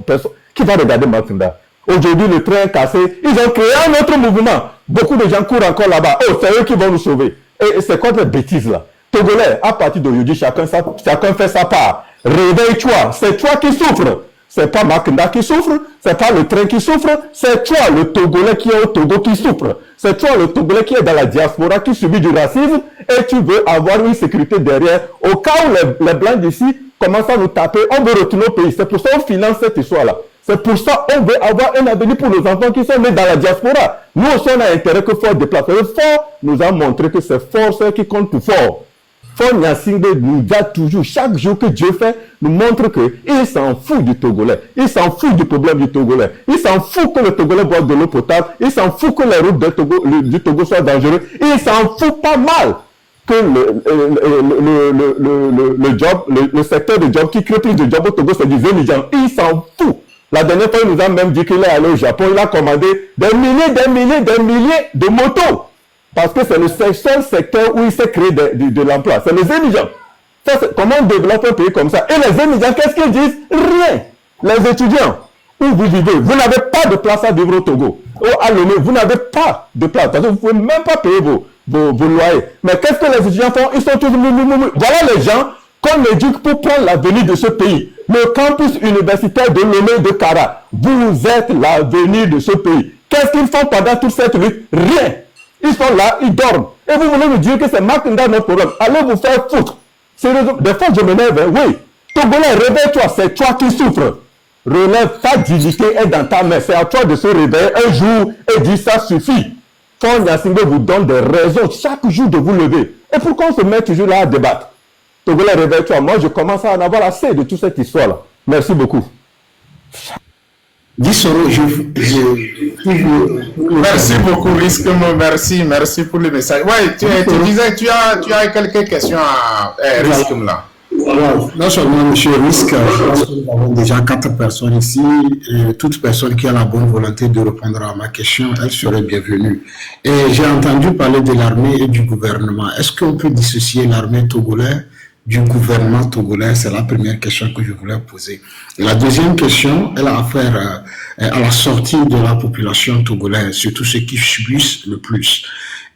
personne qui va regarder Mackenda. Aujourd'hui, le train est cassé. Ils ont créé un autre mouvement. Beaucoup de gens courent encore là-bas. Oh, c'est eux qui vont nous sauver. Et c'est quoi cette bêtise-là? Togolais, à partir d'aujourd'hui, chacun fait sa part. Réveille-toi, c'est toi qui souffres. C'est pas Mackenda qui souffre, c'est pas le train qui souffre, c'est toi, le Togolais qui est au Togo qui souffre. C'est toi, le Togolais qui est dans la diaspora, qui subit du racisme, et tu veux avoir une sécurité derrière. Au cas où les Blancs d'ici commencent à nous taper, on veut retourner au pays. C'est pour ça qu'on finance cette histoire-là. C'est pour ça qu'on veut avoir un avenir pour nos enfants qui sont nés dans la diaspora. Nous aussi, on a intérêt que Fort déplace. Le Fort nous a montré que c'est Fort qui compte pour Fort. Fort Gnassingbé nous a toujours, chaque jour que Dieu fait, nous montre qu'il s'en fout du Togolais. Il s'en fout du problème du Togolais. Il s'en fout que le Togolais boive de l'eau potable. Il s'en fout que les routes du Togo soient dangereuses. Il s'en fout pas mal que le secteur de job qui crée plus de jobs au Togo, c'est du Zénidjan. Il s'en fout. La dernière fois, il nous a même dit qu'il est allé au Japon. Il a commandé des milliers de motos. Parce que c'est le seul secteur où il s'est créé de l'emploi. C'est les Zénidjans. Comment on développe un pays comme ça? Et les Zénidjans, qu'est-ce qu'ils disent? Rien. Les étudiants, où vous vivez, vous n'avez pas de place à vivre au Togo. À Lomé, vous n'avez pas de place. Parce que vous ne pouvez même pas payer vos loyers. Mais qu'est-ce que les étudiants font? Ils sont tous... Voilà les gens qu'on éduque pour prendre l'avenir de ce pays. Le campus universitaire de Lomé de Kara, vous êtes l'avenir de ce pays. Qu'est-ce qu'ils font pendant toute cette lutte? Rien. Ils sont là, ils dorment. Et vous voulez me dire que c'est Mackenda notre problème. Allez vous faire foutre. Des fois, je m'énerve. Oui. Togolais, réveille-toi. C'est toi qui souffres. Relève, ta dignité est dans ta main. C'est à toi de se réveiller un jour et dire ça suffit. Fort Gnassingbé vous donne des raisons chaque jour de vous lever. Et pourquoi on se met toujours là à débattre? Togolais, réveille-toi. Moi, je commence à en avoir assez de toute cette histoire-là. Merci beaucoup. Merci beaucoup, Risquemo. Merci pour le message. Oui, tu disais, tu as quelques questions à Risquemo là. Non seulement M. Risque, nous avons déjà 4 personnes ici, et toute personne qui a la bonne volonté de répondre à ma question, elle serait bienvenue. Et j'ai entendu parler de l'armée et du gouvernement. Est-ce qu'on peut dissocier l'armée togolaise du gouvernement togolais? C'est la première question que je voulais poser. La deuxième question, elle a affaire à la sortie de la population togolaise, surtout ceux qui subissent le plus.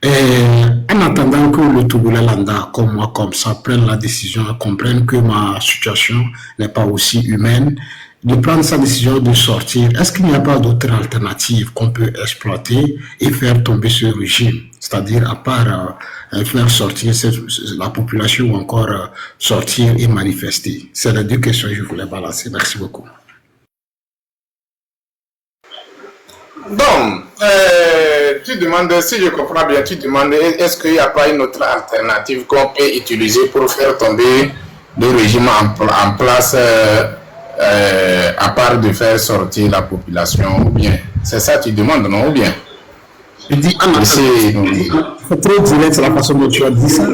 Et en attendant que le Togolais lambda, comme moi, comme ça, prenne la décision, comprenne que ma situation n'est pas aussi humaine, de prendre sa décision de sortir, est-ce qu'il n'y a pas d'autres alternatives qu'on peut exploiter et faire tomber ce régime? C'est-à-dire, à part faire sortir la population ou encore sortir et manifester. C'est les 2 questions que je voulais balancer. Merci beaucoup. Donc, tu demandes, si je comprends bien, tu demandes est-ce qu'il n'y a pas une autre alternative qu'on peut utiliser pour faire tomber le régime en place à part de faire sortir la population, ou bien c'est ça que tu demandes, non, ou bien? Je dis c'est trop direct la façon dont tu as dit ça.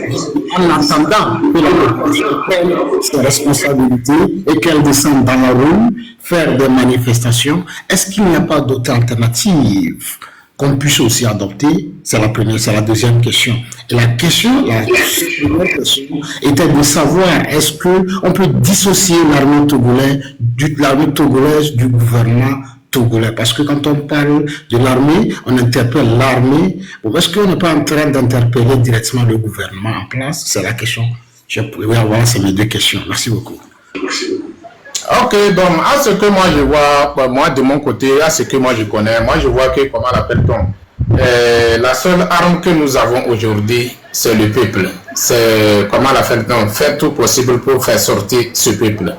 En attendant que la population prenne ses responsabilités et qu'elle descende dans la rue, faire des manifestations, est-ce qu'il n'y a pas d'autres alternatives qu'on puisse aussi adopter? C'est la première, c'est la deuxième question. Et la première question était de savoir est-ce qu'on peut dissocier l'armée togolaise du gouvernement togolais, parce que quand on parle de l'armée, on interpelle l'armée. Est-ce qu'on n'est pas en train d'interpeller directement le gouvernement en place? C'est la question. Je pourrais avoir ces 2 questions. Merci beaucoup. Ok, donc à ce que moi je vois, moi de mon côté, à ce que moi je connais, moi je vois que, comment l'appelle-t-on, la seule arme que nous avons aujourd'hui, c'est le peuple. C'est, comment l'appelle-t-on, faire tout possible pour faire sortir ce peuple.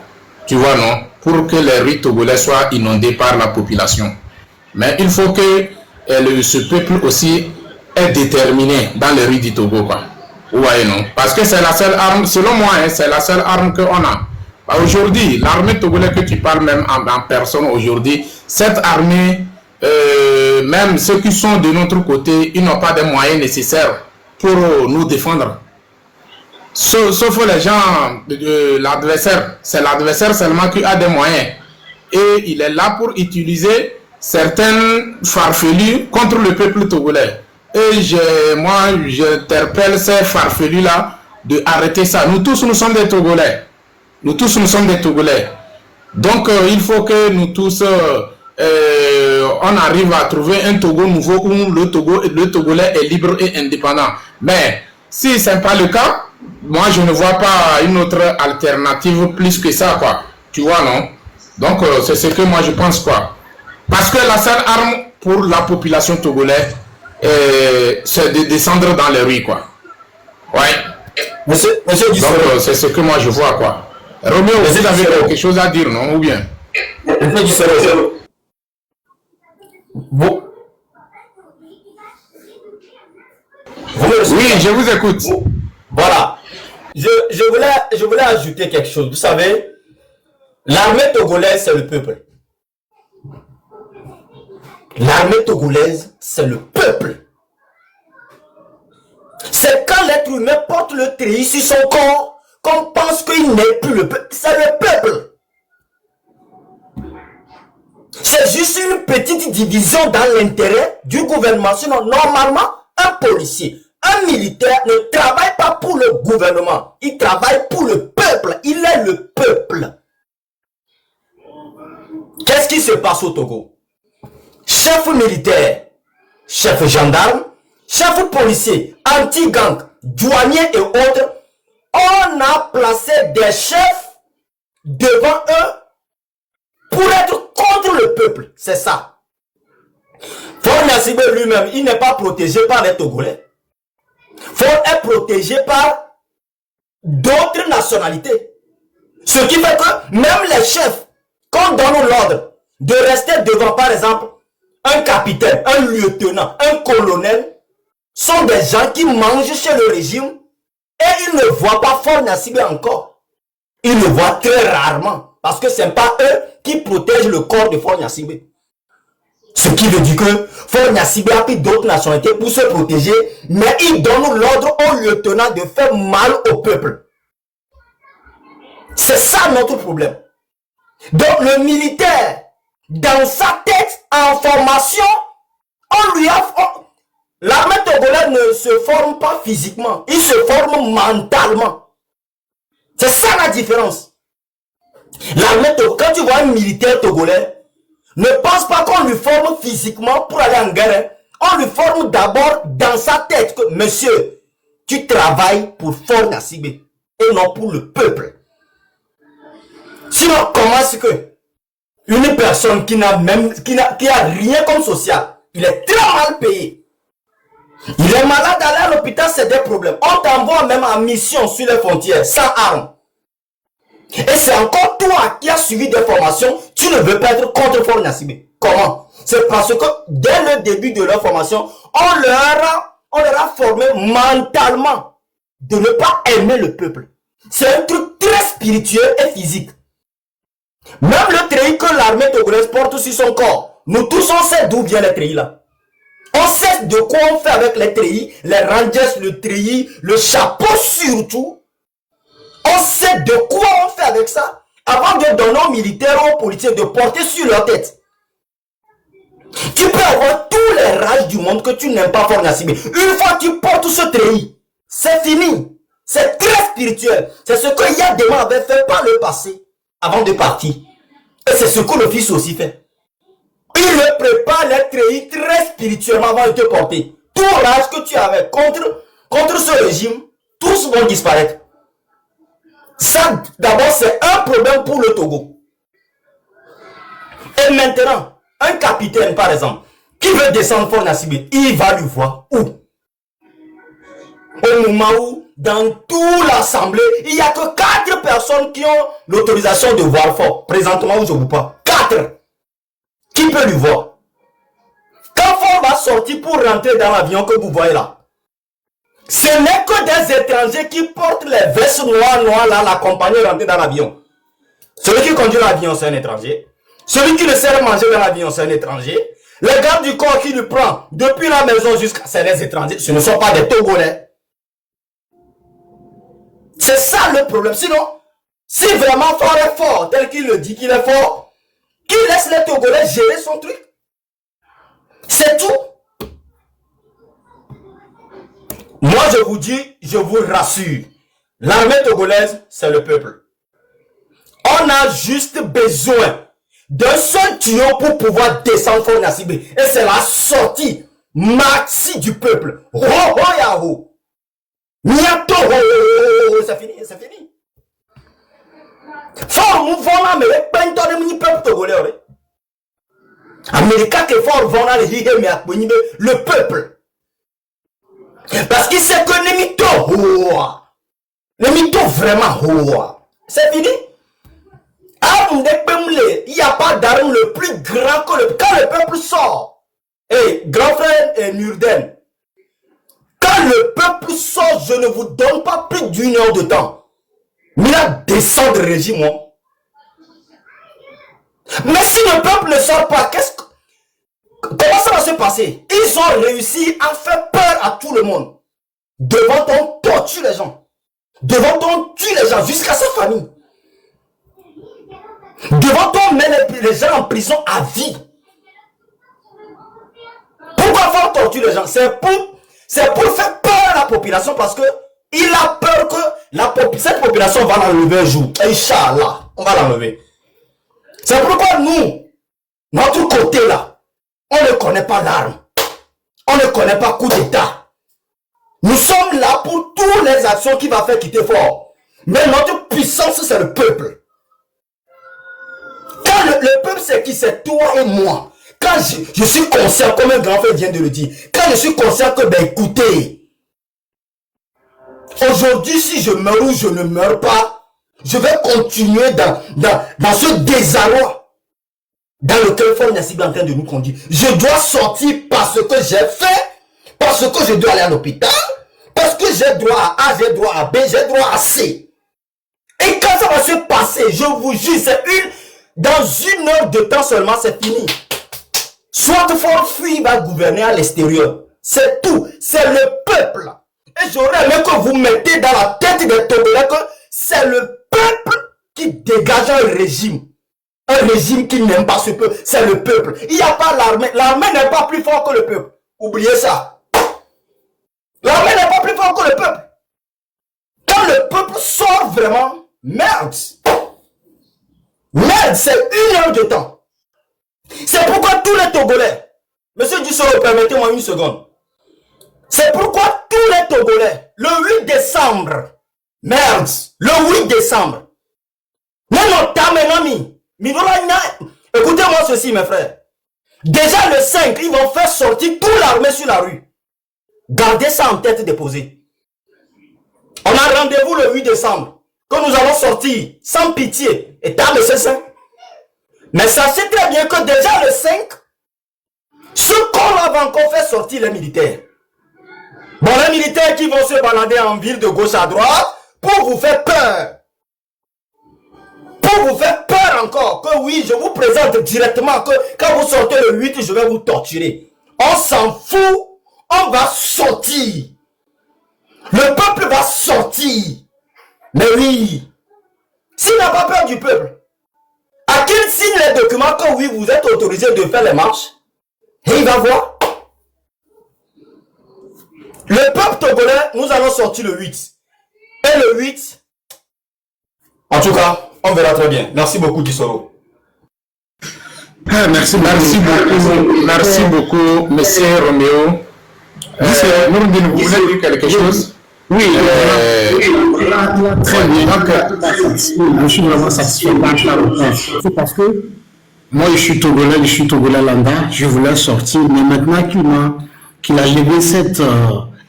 Tu vois, non? Pour que les rues togolais soient inondées par la population. Mais il faut que ce peuple aussi est déterminé dans les rues du Togo, quoi. Vous voyez, non? Parce que c'est la seule arme, selon moi, hein, c'est la seule arme qu'on a. Aujourd'hui, l'armée togolaise que tu parles même en personne aujourd'hui, cette armée, même ceux qui sont de notre côté, ils n'ont pas les moyens nécessaires pour nous défendre. Sauf les gens de l'adversaire. C'est l'adversaire seulement qui a des moyens. Et il est là pour utiliser certaines farfelues contre le peuple togolais. Et moi, j'interpelle ces farfelus-là de arrêter ça. Nous tous, nous sommes des Togolais. Nous tous, nous sommes des Togolais. Donc, il faut que nous tous, on arrive à trouver un Togo nouveau où le Togolais est libre et indépendant. Mais, si ce n'est pas le cas, moi, je ne vois pas une autre alternative plus que ça, quoi. Tu vois, non? Donc, c'est ce que moi, je pense, quoi. Parce que la seule arme pour la population togolaise, c'est de descendre dans les rues, quoi. Ouais. Monsieur Donc, c'est ce que moi, je vois, quoi. Roméo, vous avez quelque chose à dire, non? Ou bien? Bon. Oui, je vous écoute. Voilà. Je voulais ajouter quelque chose. Vous savez, l'armée togolaise, c'est le peuple. L'armée togolaise, c'est le peuple. C'est quand l'être humain porte le treillis sur son corps qu'on pense qu'il n'est plus le peuple. C'est le peuple. C'est juste une petite division dans l'intérêt du gouvernement. Sinon, normalement, un policier, un militaire ne travaille pas pour le gouvernement. Il travaille pour le peuple. Il est le peuple. Qu'est-ce qui se passe au Togo? Chef militaire, chef gendarme, chef policier, anti-gang, douanier et autres, on a placé des chefs devant eux pour être contre le peuple. C'est ça. Faure Gnassingbé lui-même, il n'est pas protégé par les Togolais. Faure est protégé par d'autres nationalités. Ce qui fait que même les chefs, quand on donne l'ordre de rester devant, par exemple, un capitaine, un lieutenant, un colonel, sont des gens qui mangent chez le régime et ils ne voient pas Faure Gnassingbé encore. Ils le voient très rarement parce que ce n'est pas eux qui protègent le corps de Faure Gnassingbé. Ce qui veut dire que Faure Gnassingbé a pris d'autres nationalités pour se protéger, mais il donne l'ordre au lieutenant de faire mal au peuple. C'est ça notre problème. Donc le militaire, dans sa tête, en formation, on lui a... L'armée togolaise ne se forme pas physiquement, il se forme mentalement. C'est ça la différence. L'armée togolaise, quand tu vois un militaire togolais, ne pense pas qu'on lui forme physiquement pour aller en guerre. On lui forme d'abord dans sa tête que, monsieur, tu travailles pour Faure Gnassingbé et non pour le peuple. Sinon, comment est-ce que une personne qui a rien comme social, il est très mal payé. Il est malade, aller à l'hôpital, c'est des problèmes. On t'envoie même en mission sur les frontières, sans armes. Et c'est encore toi qui as suivi des formations, tu ne veux pas être contre Faure Gnassingbé. Comment? C'est parce que dès le début de leur formation, on leur a formé mentalement de ne pas aimer le peuple. C'est un truc très spirituel et physique. Même le treillis que l'armée togolaise porte sur son corps, nous tous on sait d'où vient le treillis là. On sait de quoi on fait avec les treillis, les rangers, le treillis, le chapeau surtout. On sait de quoi on fait avec ça avant de donner aux militaires ou aux policiers de porter sur leur tête. Tu peux avoir tous les rages du monde que tu n'aimes pas Faure Gnassingbé. Une fois que tu portes ce treillis, c'est fini. C'est très spirituel. C'est ce que Yadema avait fait par le passé avant de partir. Et c'est ce que le fils aussi fait. Il le prépare les treillis très spirituellement avant de te porter. Tout rage que tu avais contre ce régime, tous vont disparaître. Ça, d'abord, c'est un problème pour le Togo. Et maintenant, un capitaine, par exemple, qui veut descendre Faure Gnassingbé, il va lui voir où? Au moment où, dans toute l'assemblée, il n'y a que 4 personnes qui ont l'autorisation de voir Faure. Présentement, où je vous parle. 4. Qui peut lui voir? Quand Fort va sortir pour rentrer dans l'avion que vous voyez là. Ce n'est que des étrangers qui portent les vestes noires là, l'accompagner rentrer dans l'avion. Celui qui conduit l'avion, c'est un étranger. Celui qui le sert à manger dans l'avion, c'est un étranger. Le garde du corps qui le prend depuis la maison jusqu'à... C'est des étrangers. Ce ne sont pas des Togolais. C'est ça le problème. Sinon, si vraiment Fort est fort, tel qu'il le dit qu'il est fort, qu'il laisse les Togolais gérer son truc. C'est tout. Moi, je vous dis, je vous rassure. L'armée togolaise, c'est le peuple. On a juste besoin d'un seul tuyau pour pouvoir descendre Fort Gnassingbé. Et c'est la sortie maxi du peuple. Ho Yahoo. Niato ho. C'est fini, c'est fini. Fort mouvement là, mais le peuple togolais. Américain que fort vont là le peuple. Parce qu'il sait que les mythos vraiment c'est fini. Il n'y a pas d'arme le plus grand que le... Quand le peuple sort, et grand frère et Nurden, quand le peuple sort, je ne vous donne pas plus d'1 heure de temps. Mais là, descendre le régime, moi. Mais si le peuple ne sort pas, comment ça va se passer? Ils ont réussi à faire peur à tout le monde. Devant on torture les gens. Devant on tue les gens jusqu'à sa famille. Devant on met les gens en prison à vie. Pourquoi faut torturer les gens? C'est pour faire peur à la population parce que il a peur que cette population va l'enlever un jour. Inch'Allah, on va l'enlever. C'est pourquoi nous, notre côté là, on ne connaît pas l'arme. On ne connaît pas coup d'État. Nous sommes là pour toutes les actions qui vont faire quitter Fort. Mais notre puissance, c'est le peuple. Quand le peuple, c'est qui? C'est toi et moi. Quand je suis conscient, comme un grand frère vient de le dire, quand je suis conscient que, ben écoutez, aujourd'hui, si je meurs ou je ne meurs pas, je vais continuer dans ce désarroi dans lequel Fort Gnassingbé est en train de nous conduire. Je dois sortir parce que j'ai fait, parce que je dois aller à l'hôpital, parce que j'ai droit à A, j'ai droit à B, j'ai droit à C. Et quand ça va se passer, je vous jure, c'est dans 1 heure de temps seulement, c'est fini. Soit Fort fuit va gouverner à l'extérieur. C'est tout. C'est le peuple. Et j'aurais aimé que vous mettez dans la tête des Togolais que c'est le peuple qui dégage un régime. Un régime qui n'aime pas ce peuple. C'est le peuple. Il n'y a pas l'armée. L'armée n'est pas plus fort que le peuple. Oubliez ça. L'armée n'est pas plus fort que le peuple. Quand le peuple sort vraiment, merde. Merde, c'est 1 heure de temps. C'est pourquoi tous les Togolais, monsieur Dussoro, permettez-moi 1 seconde. C'est pourquoi tous les Togolais, le 8 décembre, merde, le 8 décembre, écoutez-moi ceci, mes frères. Déjà le 5, ils vont faire sortir toute l'armée sur la rue. Gardez ça en tête déposée. On a rendez-vous le 8 décembre, que nous allons sortir sans pitié, et dans le C5. Mais sachez très bien que déjà le 5, ce qu'on va encore faire sortir les militaires. Bon, les militaires qui vont se balader en ville de gauche à droite pour vous faire peur. Pour vous faire peur encore. Que oui, je vous présente directement que quand vous sortez le 8, je vais vous torturer. On s'en fout. On va sortir. Le peuple va sortir. Mais oui. S'il n'a pas peur du peuple, à qui il signe les documents que oui, vous êtes autorisé de faire les marches? Et il va voir. Le peuple togolais, nous allons sortir le 8. Et le 8, en tout cas, on verra très bien. Merci beaucoup, Dussoro. Merci beaucoup, monsieur Roméo. Nourdine, vous voulez dire quelque chose? Oui, très bien. Donc, je suis vraiment satisfait par la réponse. C'est parce que moi, je suis Togolais lambda, je voulais sortir, mais maintenant qu'il a levé cette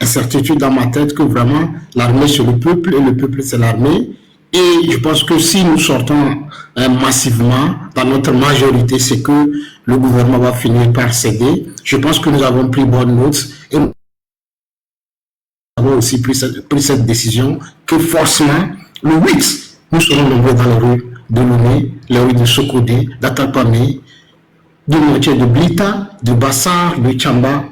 incertitude dans ma tête que vraiment l'armée c'est le peuple et le peuple c'est l'armée. Et je pense que si nous sortons massivement, dans notre majorité, c'est que le gouvernement va finir par céder. Je pense que nous avons pris bonne note et nous avons aussi pris cette décision que forcément, le 8, nous serons nombreux dans les rues de Lomé, les rues de Sokodé, d'Atalpamé, du Moitié de Blita, de Bassar, de Tchamba,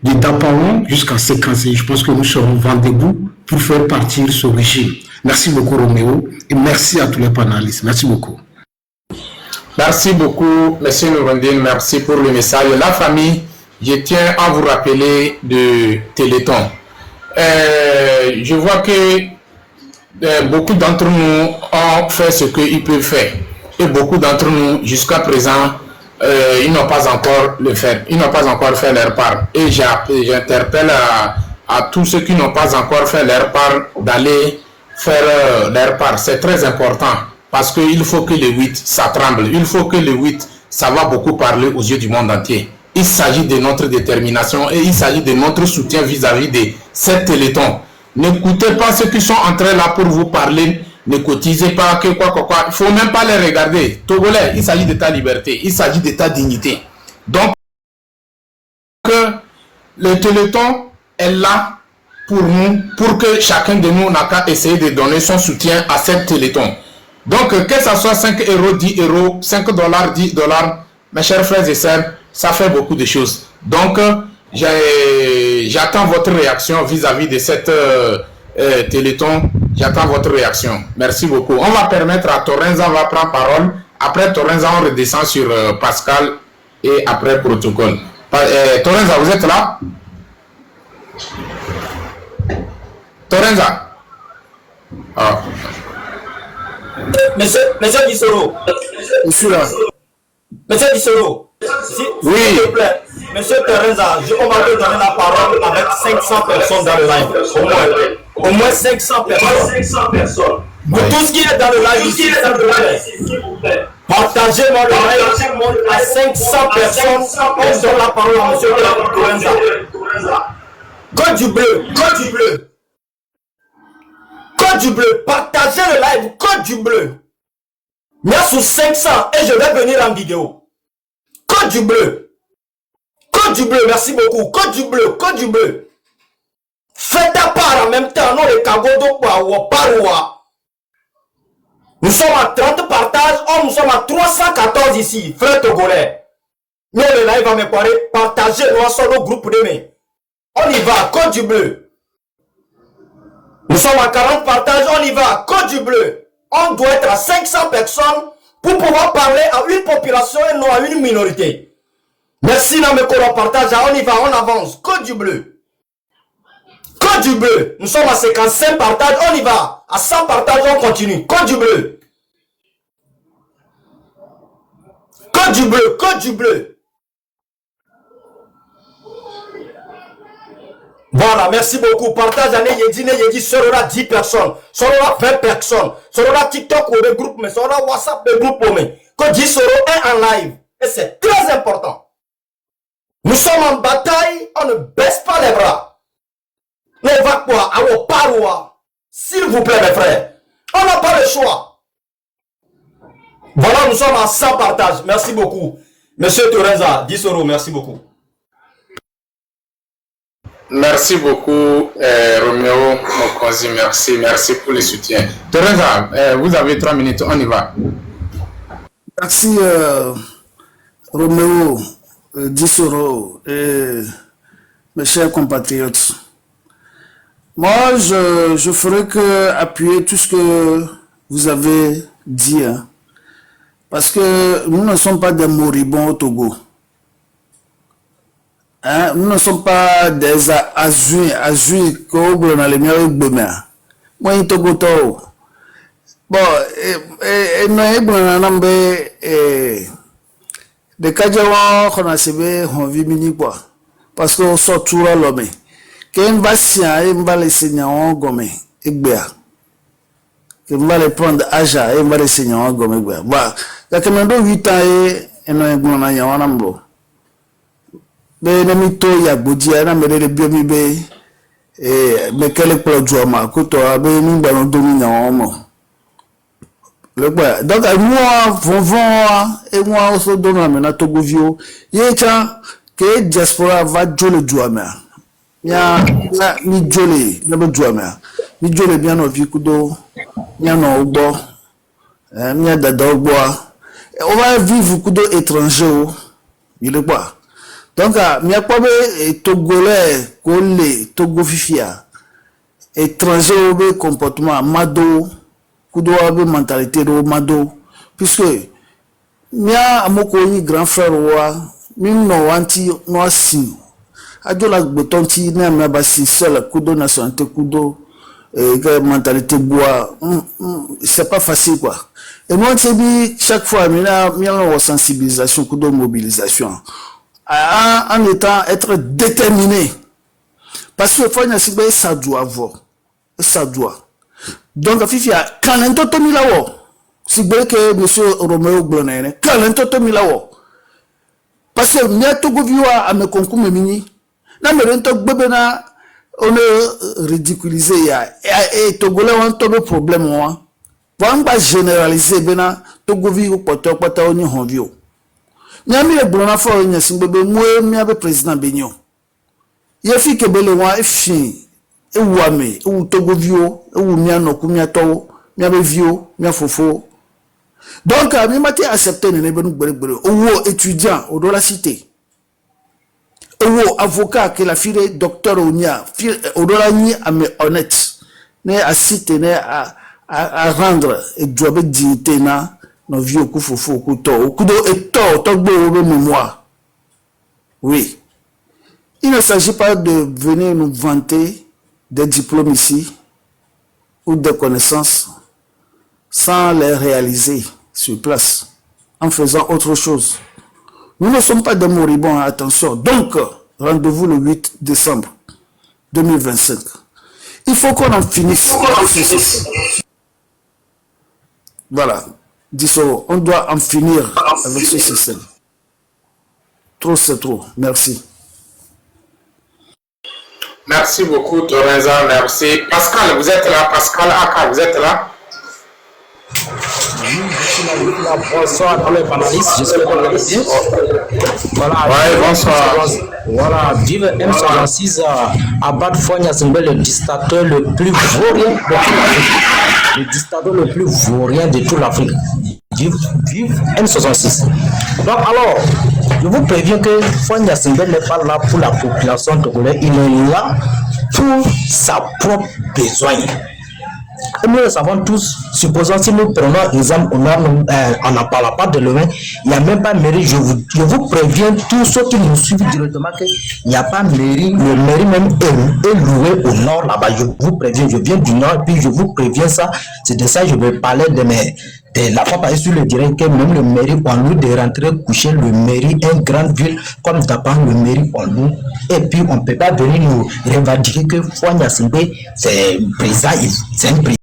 de Dapaon jusqu'à Sékansé. Je pense que nous serons vent debout pour faire partir ce régime. Merci beaucoup Roméo et merci à tous les panélistes. Merci beaucoup. Merci beaucoup, M. Nourondine. Merci pour le message. La famille, je tiens à vous rappeler de Téléthon. Je vois que beaucoup d'entre nous ont fait ce qu'ils peuvent faire. Et beaucoup d'entre nous, jusqu'à présent, ils n'ont pas encore le fait. Ils n'ont pas encore fait leur part. Et j'interpelle à tous ceux qui n'ont pas encore fait leur part d'aller faire leur part. C'est très important parce qu'il faut que le 8, ça tremble. Il faut que le 8, ça va beaucoup parler aux yeux du monde entier. Il s'agit de notre détermination et il s'agit de notre soutien vis-à-vis de cette Téléthon. N'écoutez pas ceux qui sont en train là pour vous parler. Ne cotisez pas, que quoi. Il ne faut même pas les regarder. Togolais, il s'agit de ta liberté, il s'agit de ta dignité. Donc, le Téléthon est là pour nous, pour que chacun de nous n'a qu'à essayer de donner son soutien à cette Téléthon. Donc, que ce soit 5 euros, 10 euros, 5 dollars, 10 dollars, mes chers frères et sœurs, ça fait beaucoup de choses. Donc, j'attends votre réaction vis-à-vis de cette Téléthon. J'attends votre réaction. Merci beaucoup. On va permettre à Torenza, on va prendre parole. Après Torenza, on redescend sur Pascal et après protocole. Torenza, vous êtes là? Torenza. Ah. Monsieur Dissoro. Je suis là. Monsieur Dissoro. Oui. S'il te plaît. Monsieur Torenza, on va te donner la parole avec 500 personnes dans le live. Au moins 500 personnes. Pour tout ce qui est dans le live ici, s'il vous plaît. Partagez-moi le live à 500 personnes. On donne la parole à monsieur Torenza. Code du bleu. Code du bleu. Partagez le live. Code du bleu. Merci sous 500 et je vais venir en vidéo. Code du bleu. Code du bleu. Merci beaucoup. Code du bleu. Faites ta part en même temps, non les Kagodo Paroua. Nous sommes à 30 partages, nous sommes à 314 ici, frère Togolais. Nous le live va me parler, partagez nous sur le groupe de mai. On y va, code du bleu. Nous sommes à 40 partages, on y va, code du bleu. On doit être à 500 personnes pour pouvoir parler à une population et non à une minorité. Merci Namekolo partage, on y va, on avance, code du bleu. Code du bleu. Nous sommes à 55 partages, on y va. À 100 partages, on continue. Code du bleu. Code du bleu. Voilà, merci beaucoup. Partage à Yedi, sera 10 personnes, sera 20 personnes, sera TikTok ou le groupe, mais sera WhatsApp le groupe. Code 10 est en live. Et c'est très important. Nous sommes en bataille, on ne baisse pas les bras. On va quoi? À vos parois. S'il vous plaît, mes frères. On n'a pas le choix. Voilà, nous sommes à 100 partages. Merci beaucoup. Monsieur Torenza, 10 euros, merci beaucoup. Merci beaucoup, Roméo Mokonzi. Merci pour le soutien. Torenza, vous avez 3 minutes, on y va. Merci, Roméo, 10 euros et mes chers compatriotes. Moi, je ferai que appuyer tout ce que vous avez dit. Hein, parce que nous ne sommes pas des moribonds au Togo. Hein, nous ne sommes pas des azuis comme on a les miens au Bénin. Moi, il Togo Togo. Bon, des Kadjawa, on a sévé, on vit mini quoi. Parce qu'on sort tout là l'homme. Quand va laisser en gomme et béa. Quand va les prendre aja et va laisser en gomme et béa. Voilà. La commande 8 ans et non un yawan ambo. Mais n'ami to ya bodi na me le biomi be me kele produit ma ko to abe ni ba no domi yawan mo. Donc, moi, et moi, aussi, donne à Togo Vio. Il y a que diaspora va jouer le douame. Il y a mi jolé, le douame. Mi jolé bien au Vikudo, il y a un obo, il y a d'adorbo. On va vivre beaucoup d'étrangers. Il est quoi? Donc, il y a pas de Togolais, Golé, Togo Fifia, étrangers au comportement, Mado. Kudo abe mentalité de Mado puisque mia amoko ni grand frère wa mi no wanti no asi adola gbetonti na me basi seul kudo nationalité kudo et mentalité bois c'est pas facile quoi et moi c'est bi chaque fois mi na sensibilisation kudo mobilisation en étant être déterminé parce que faut n'asibe ça doit avoir ça doit. Donc, Fifia, quand l'entoto milawo, si vous que monsieur Roméo Blonene, quand l'entoto milawo, parce que mia Togo viwa à me concours mini, na me rento bebena, on est ridiculisé ya, et Togolais ont un problème, moi. Pour pas généraliser, bena, Togo viwa poto oni honvio. Mia mi le blona fo, nya simbebe, moué, mia be président Benyo. Yefi kebele wa, efi. Et ouame, ou Togo vio, ou miano, kumia to, mia vio, mia fofo. Donc, mi mati accepté ne benu bere ou étudiant au de la cité. Ou avocat que la fille docteur ou nia, au de la ni à me honnête, ne à citer ne à rendre et doit dignité na no vio ku fofo ku to, ku do et to gbo au mémoire. Oui. Il ne s'agit pas de venir nous vanter des diplômes ici ou des connaissances sans les réaliser sur place en faisant autre chose. Nous ne sommes pas des moribonds, attention. Donc, rendez-vous le 8 décembre 2025. Il faut qu'on en finisse. Voilà. Disons, on doit en finir avec ce système. Trop, c'est trop. Merci. Merci beaucoup, Torenza, merci. Pascal, vous êtes là. Pascal Aka, vous êtes là. Bonsoir à les panélistes, j'espère que vous allez bien. Voilà, ouais, bonsoir. Voilà, vive M66 à Bad Fonya Zimbe, le dictateur le plus vaurien de toute l'Afrique. Le dictateur le plus vaurien de toute l'Afrique. Vive M66. Donc alors, je vous préviens que Fonya Zimbe n'est pas là pour la population togolaise, il est là pour sa propre besoin. Et nous le savons tous, supposons si nous prenons exemple, on n'en parle pas de loin, il n'y a même pas mairie, je vous préviens, tous ceux qui nous suivent directement, qu'il n'y a pas mairie, le mairie même est loué au nord là-bas, je vous préviens, je viens du nord, puis je vous préviens ça, c'est de ça que je vais parler de la fois sur le direct que même le mairie on loue de rentrer coucher, le mairie, une grande ville comme d'abord le mairie on loue, et puis on ne peut pas venir nous revendiquer que Fonya Zimbe c'est un président